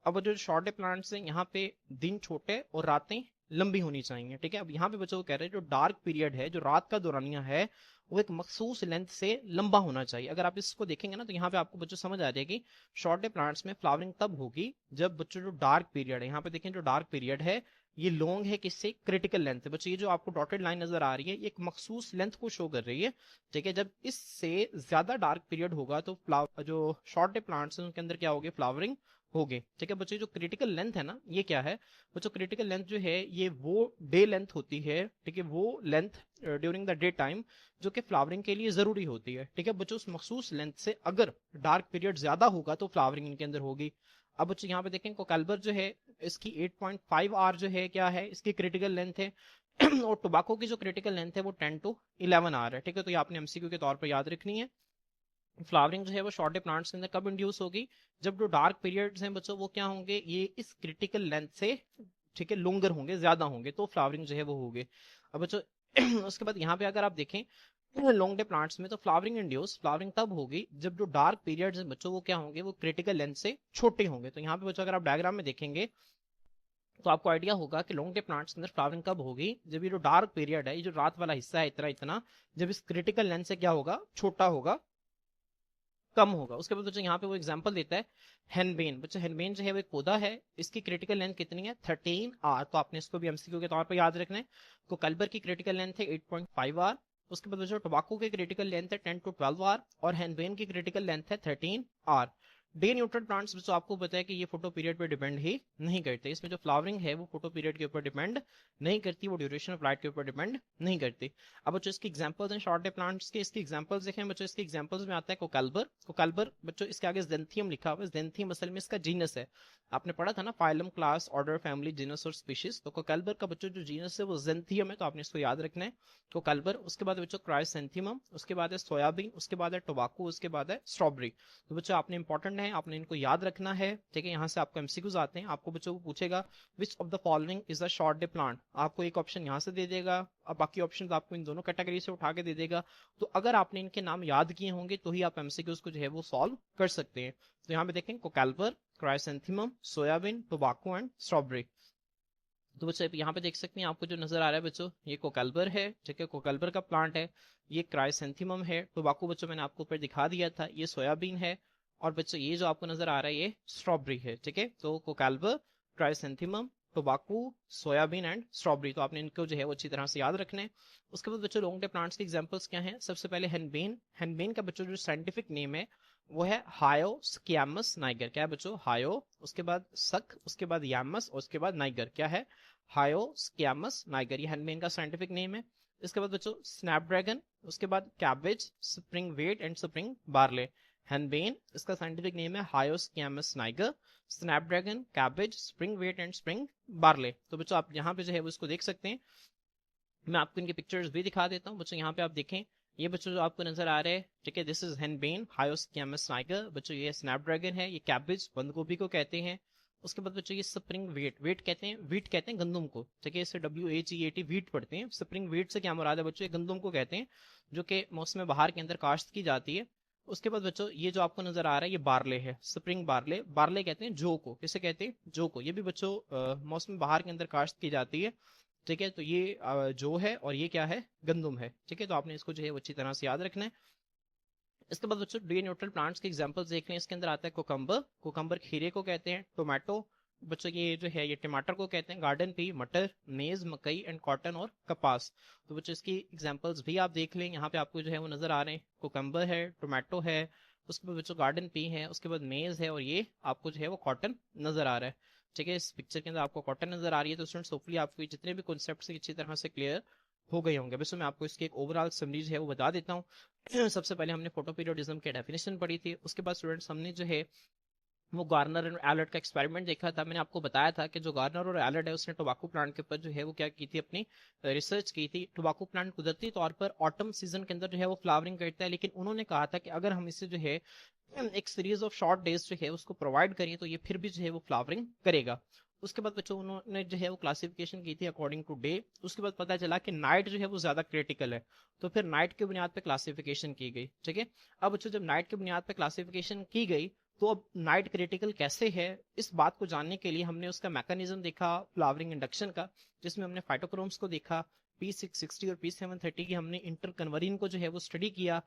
अब जो शॉर्ट डे प्लांट्स हैं यहाँ पे दिन छोटे और रातें लंबी होनी चाहिए, ठीक है। अब यहाँ पे बच्चों को कह रहे हैं जो डार्क पीरियड है, जो रात का दौरानिया है, वो एक मखसूस लेंथ से लंबा होना चाहिए। अगर आप इसको देखेंगे ना तो यहाँ पे आपको बच्चों समझ आ जाएगी शॉर्ट डे प्लांट्स में फ्लावरिंग तब होगी जब बच्चों जो डार्क पीरियड है, यहाँ पे देखें जो डार्क पीरियड है ये लॉन्ग है, किससे, क्रिटिकल लेंथ है। बच्चों ये जो आपको डॉटेड लाइन नजर आ रही है ये एक मखसूस लेंथ को शो कर रही है, ठीक है। जब इससे ज्यादा डार्क पीरियड होगा तो जो शॉर्ट डे प्लांट्स हैं उनके अंदर क्या होगी, फ्लावरिंग होगी, ठीक है। बच्चों जो क्रिटिकल लेंथ है ना ये क्या है, बच्चों क्रिटिकल लेंथ जो है ये वो डे लेंथ होती है, ठीक है, वो length during the day time जो कि फ्लावरिंग के लिए जरूरी होती है, ठीक है। बच्चों उस मखसूस लेंथ से अगर डार्क पीरियड ज्यादा होगा तो फ्लावरिंग इनके अंदर होगी। अब बच्चों यहाँ पे देखें कोकैल्बर जो है इसकी 8.5 आर जो है क्या है, इसकी क्रिटिकल लेंथ है और टोबैको की जो क्रिटिकल लेंथ है वो 10 to 11 आर है, ठीक है। तो ये आपने एमसीक्यू के तौर पर याद रखनी है। फ्लावरिंग जो है वो शॉर्ट डे प्लांट्स के अंदर कब इंड्यूस होगी, जब जो डार्क पीरियड्स हैं बच्चों वो क्या होंगे, ये इस क्रिटिकल लेंथ से, ठीक है, लॉन्गर होंगे, ज्यादा होंगे, तो फ्लावरिंग जो है वो होगी। अब बच्चों उसके बाद यहाँ पे अगर आप देखें लॉन्ग डे प्लांट्स में तो फ्लावरिंग तब होगी जब जो डार्क पीरियड्स हैं बच्चों वो क्या होंगे, वो क्रिटिकल लेंथ से छोटे होंगे। तो यहाँ पे बच्चों अगर आप डायग्राम में देखेंगे तो आपको आइडिया होगा कि लॉन्ग डे प्लांट्स के अंदर फ्लावरिंग कब होगी, जब ये जो डार्क पीरियड है, ये जो रात वाला हिस्सा है इतना इतना, जब इस क्रिटिकल लेंथ से क्या होगा, छोटा होगा, कम होगा। उसके बाद बच्चों यहाँ पे वो एग्जांपल देता है हेनबेन। बच्चों हेनबेन जो है वो एक पौधा है, इसकी क्रिटिकल लेंथ कितनी है, 13 आर, तो आपने इसको भी एमसीक्यू के तौर पर याद रखना है। तो कल्बर की क्रिटिकल लेंथ है 8.5 आर। उसके बाद बच्चों टोबैको की क्रिटिकल लेंथ है 10 to 12 आर, और हेनबेन की क्रिटिकल लेंथ है 13 आर, डे न्यूट्रल प्लांट्स बच्चों आपको पता है कि ये फोटो पीरियड पे डिपेंड ही नहीं करते, इसमें जो फ्लावरिंग है वो फोटो पीरियड के ऊपर डिपेंड नहीं करती, वो ड्यूरेशन ऑफ लाइट के ऊपर डिपेंड नहीं करती। अब बच्चों इसके एग्जांपल्स हैं शॉर्ट डे प्लांट्स के, इसके एग्जांपल्स देखें बच्चों। इसके एग्जांपल्स में आता है कोकाल्बर। कोकाल्बर बच्चों इसके आगे ज़ेंथियम लिखा हुआ है, ज़ेंथियम असल में इसका जीनस है। आपने पढ़ा था ना phylum, class, order, family, genus और स्पीशीज। तो कोकाल्बर का बच्चों जो जीनस है वो ज़ेंथियम है, तो आपने इसको याद रखना है कोकाल्बर। उसके बाद बच्चों क्राइसैंथेमम, उसके बाद है सोयाबीन, उसके बाद है टोबाको, उसके बाद है स्ट्रॉबेरी। तो बच्चों आपने इंपॉर्टेंट है, आपने इनको याद रखना है, ठीक है। यहाँ से आपको एमसीक्यूज आते हैं, आपको बच्चों को पूछेगा which of the following is a short day plant, आपको एक ऑप्शन यहाँ से दे देगा और बाकी ऑप्शन आपको इन दोनों कैटेगरी से उठा के दे देगा। तो अगर आपने इनके नाम याद किए होंगे तो ही आप एमसीक्यूज को जो है वो सॉल्व कर सकते हैं। तो यहाँ पे देखें cocklebur, chrysanthemum, soybean, tobacco and strawberry. तो बच्चों यहाँ पे देख सकते हैं आपको जो नजर आ रहा है बच्चों, ये कोकाल्बर है, ठीक है, कोकाल्बर का प्लांट है। ये क्राइसैंथेमम है, टोबाको बच्चों मैंने आपको ऊपर दिखा दिया था, ये सोयाबीन है। और बच्चों ये जो आपको नजर आ रहा है ये स्ट्रॉबेरी है, ठीक है। तो cocklebur, chrysanthemum, tobacco, soybean and strawberry, तो आपने इनको जो है वो अच्छी तरह से याद रखना है। उसके बाद बच्चों लॉन्ग डे प्लांट्स के एग्जांपल्स क्या हैं। सबसे पहले हेनबेन। हेनबेन का बच्चों जो साइंटिफिक नेम है वो है हायोस्क्यामस नाइगर। क्या है बच्चों, हायो, उसके बाद सक, उसके बाद यामस और उसके बाद नाइगर। क्या है, हायोस्क्यामस नाइगर, ये हेनबेन का साइंटिफिक नेम है। इसके बाद बच्चों स्नैपड्रैगन, उसके बाद cabbage, spring wheat and spring barley. Henbane इसका साइंटिफिक नेम है hyoscyamus niger, snapdragon, cabbage, spring wheat and spring barley. तो बच्चों आप यहाँ पे जो है वो इसको देख सकते हैं, मैं आपको इनके पिक्चर्स भी दिखा देता हूँ बच्चों। यहाँ पे आप देखें, ये बच्चों जो आपको नजर आ रहे हैं, ठीक है, दिस इज हेनबेन हायोस्क्यामस नाइगर। बच्चों ये स्नैपड्रैगन है, ये कैबेज बंद गोभी को कहते हैं। उसके बाद बच्चों ये स्प्रिंग वेट, वेट कहते हैं, वीट कहते हैं गंदम को, ठीक है, इसे WHEAT वीट पढ़ते हैं। स्प्रिंग वेट से क्या मुराद है बच्चों, ये गंदम को कहते हैं जो कि मौसम बहार के अंदर काश्त की जाती है। उसके बाद बच्चों ये जो आपको नजर आ रहा है ये बार्ले है, स्प्रिंग बार्ले। बार्ले कहते हैं जौ को, किसे कहते हैं, जौ को। ये भी बच्चों मौसम बहार के अंदर काश्त की जाती है, ठीक है। तो ये जो है और ये क्या है, गंदम है, ठीक है। तो आपने इसको जो है वो अच्छी तरह से याद रखना है। इसके बाद बच्चों डे न्यूट्रल प्लांट्स के एग्जांपल्स देख लें। इसके अंदर आता है कोकम्बर, कोकम्बर खीरे को कहते हैं। टोमेटो बच्चों ये जो है ये टमाटर को कहते हैं। गार्डन पी, मटर, मेज, मकई एंड कॉटन और कपास। तो बच्चों इसकी एग्जांपल्स भी आप देख लें, यहाँ पे आपको जो है वो नजर आ रहे हैं, कोकम्बर है, टोमेटो है, उसके बाद बच्चों गार्डन पी है, उसके बाद मेज है और ये आपको जो है वो कॉटन नजर आ रहा है, ठीक है। इस पिक्चर के अंदर आपको कॉटन नजर आ रही है। तो स्टूडेंट्स होपफुली आपको जितने भी कॉन्सेप्ट अच्छी तरह से क्लियर हो गए होंगे। वैसे मैं आपको इसकी एक ओवरऑल समरी जो है वो बता देता हूँ। सबसे पहले हमने फोटो पीरियोडिज्म की डेफिनेशन पढ़ी थी, उसके बाद स्टूडेंट्स हमने जो है वो गार्नर एंड एलर्ट का एक्सपेरिमेंट देखा था। मैंने आपको बताया था कि जो गार्नर और एलर्ट है उसने टोबाको प्लांट के ऊपर जो है वो क्या की थी, अपनी रिसर्च की थी। टोबाको प्लांट कुदरती तौर पर ऑटम सीजन के अंदर जो है वो फ्लावरिंग करता है, लेकिन उन्होंने कहा था कि अगर हम इसे जो है एक सीरीज ऑफ शॉर्ट डेज जो है उसको प्रोवाइड करें तो ये फिर भी जो है वो फ्लावरिंग करेगा। उसके बाद बच्चों उन्होंने जो है वो क्लासिफिकेशन की थी अकॉर्डिंग टू डे। उसके बाद पता चला कि नाइट जो है वो ज्यादा क्रिटिकल है, तो फिर नाइट की बुनियाद पे क्लासिफिकेशन की गई, ठीक है। अब बच्चों जब नाइट की बुनियाद पे क्लासिफिकेशन की गई तो अब नाइट क्रिटिकल कैसे है, इस बात को जानने के लिए हमने उसका मैकेनिज्म देखा फ्लावरिंग इंडक्शन का, जिसमें हमने फाइटोक्रोम्स को देखा, P660 और P730 की हमने इंटर कन्वरिन को जो है वो स्टडी किया।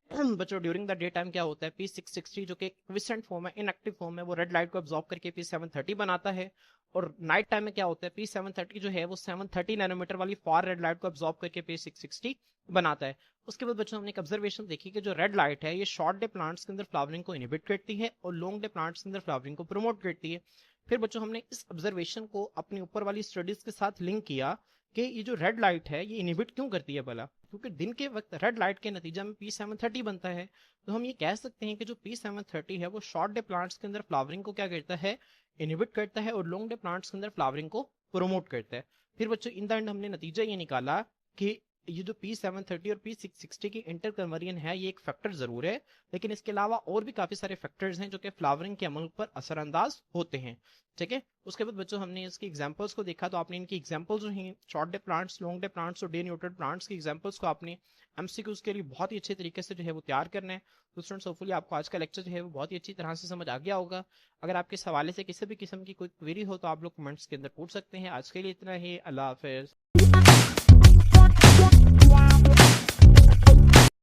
बच्चों ड्यूरिंग द डे टाइम क्या होता है, P660 जो कि क्विसेंट फॉर्म है, इनएक्टिव फॉर्म है, वो रेड लाइट को अब्सॉर्ब करके P730 बनाता है। और नाइट टाइम में क्या होता है, P730 जो है वो 730 नैनोमीटर वाली फार रेड लाइट को अब्सॉर्ब करके P660 बनाता है। उसके बाद बच्चों हमने एक ऑब्जर्वेशन देखी कि जो रेड लाइट है ये शॉर्ट डे प्लांट्स के अंदर फ्लावरिंग को इनहिबिट करती है और लॉन्ग डे प्लांट्स के अंदर फ्लावरिंग को प्रमोट करती है। फिर बच्चों हमने इस ऑब्जर्वेशन को अपनी ऊपर वाली स्टडीज के साथ लिंक किया कि ये जो रेड लाइट है ये इनहिबिट क्यों करती है भला, क्योंकि दिन के वक्त रेड लाइट के नतीजा में P730 बनता है। तो हम ये कह सकते हैं कि जो P730 है वो शॉर्ट डे प्लांट्स के अंदर फ्लावरिंग को क्या करता है, इनहिबिट करता है, और लॉन्ग डे प्लांट्स के अंदर फ्लावरिंग को प्रोमोट करता है। फिर बच्चों इन द एंड हमने नतीजा ये निकाला कि ये जो P730 और P660 की इंटर कन्वर्जन है ये एक फैक्टर जरूर है, लेकिन इसके अलावा और भी काफी सारे फैक्टर्स हैं जो कि फ्लावरिंग के अमल पर असरअंदाज होते हैं, ठीक है। उसके बाद बच्चों हमने इसकी एग्जांपल्स को देखा, तो आपने इनकी एग्जांपल्स जो हैं short day plants, long day plants और डे न्यूट्रल प्लांट्स की एग्जांपल्स को आपने एमसीक्यूज के लिए बहुत ही अच्छे तरीके से जो है वो तैयार करना है। तो स्टूडेंट्स होपफुली आपको आज का लेक्चर जो है वो बहुत ही अच्छी तरह से समझ आ गया होगा। अगर आपके इस हवाले से किसी भी किस्म की कोई क्वेरी हो तो आप लोग कमेंट्स के अंदर पूछ सकते हैं। आज के लिए इतना ही, अल्लाह हाफिज।